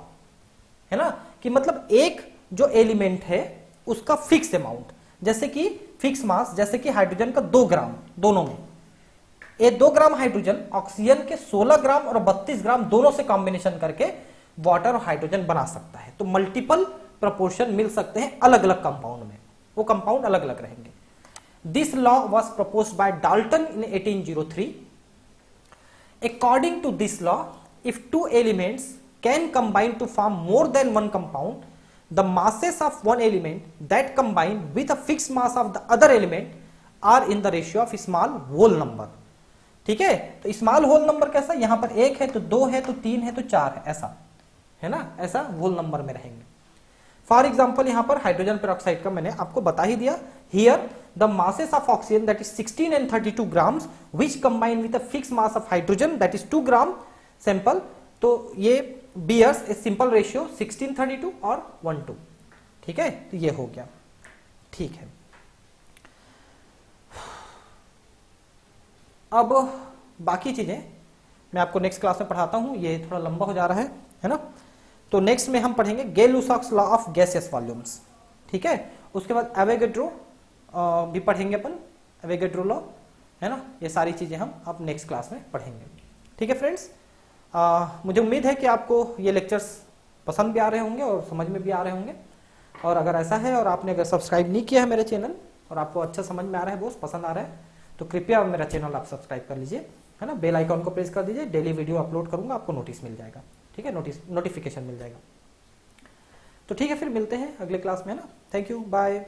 है ना, कि मतलब एक जो एलिमेंट है उसका फिक्स अमाउंट, जैसे कि फिक्स मास, जैसे कि हाइड्रोजन का 2 ग्राम, दोनों में ये 2 ग्राम हाइड्रोजन ऑक्सीजन के 16 ग्राम और 32 ग्राम दोनों से कॉम्बिनेशन करके वाटर और हाइड्रोजन बना सकता है। तो मल्टीपल प्रोपोर्शन मिल सकते हैं अलग अलग कंपाउंड में, वो कंपाउंड अलग अलग रहेंगे। This law was proposed by Dalton in 1803. According to this law, if two elements can combine to form more than one compound, the masses of one element that combine with a fixed mass of the other element are in the ratio of small whole number। ठीक है, तो small whole number कैसा, यहां पर 1 है तो 2 है तो 3 है तो 4 है, ऐसा है ना, ऐसा होल नंबर में रहेंगे। फॉर एग्जाम्पल यहां पर हाइड्रोजन पेरोक्साइड का मैंने आपको बता ही दिया। Here the masses of oxygen that is 16 and 32 grams which combine with a fixed mass of hydrogen that is 2 gram sample, तो ये bears a simple ratio 16:32 और 1:2, ठीक है। तो ये हो गया, ठीक है। अब बाकी चीजें मैं आपको नेक्स्ट क्लास में पढ़ाता हूं, ये थोड़ा लंबा हो जा रहा है ना। तो नेक्स्ट में हम पढ़ेंगे गेल-लुसाक्स लॉ ऑफ गैसियस वॉल्यूम्स, ठीक है। उसके बाद एवोगैड्रो भी पढ़ेंगे अपन, एवोगैड्रो लॉ, है ना। ये सारी चीजें हम अब नेक्स्ट क्लास में पढ़ेंगे, ठीक है फ्रेंड्स। मुझे उम्मीद है कि आपको ये लेक्चर्स पसंद भी आ रहे होंगे और समझ में भी आ रहे होंगे। और अगर ऐसा है और आपने अगर सब्सक्राइब नहीं किया है मेरे चैनल और आपको अच्छा समझ में आ रहा है, बहुत पसंद आ रहा है, तो कृपया मेरा चैनल आप सब्सक्राइब कर लीजिए, है ना। बेल आइकॉन को प्रेस कर दीजिए, डेली वीडियो अपलोड करूंगा आपको नोटिस मिल जाएगा, ठीक है, नोटिफिकेशन मिल जाएगा। तो ठीक है, फिर मिलते हैं अगले क्लास में, है ना। Thank you, bye.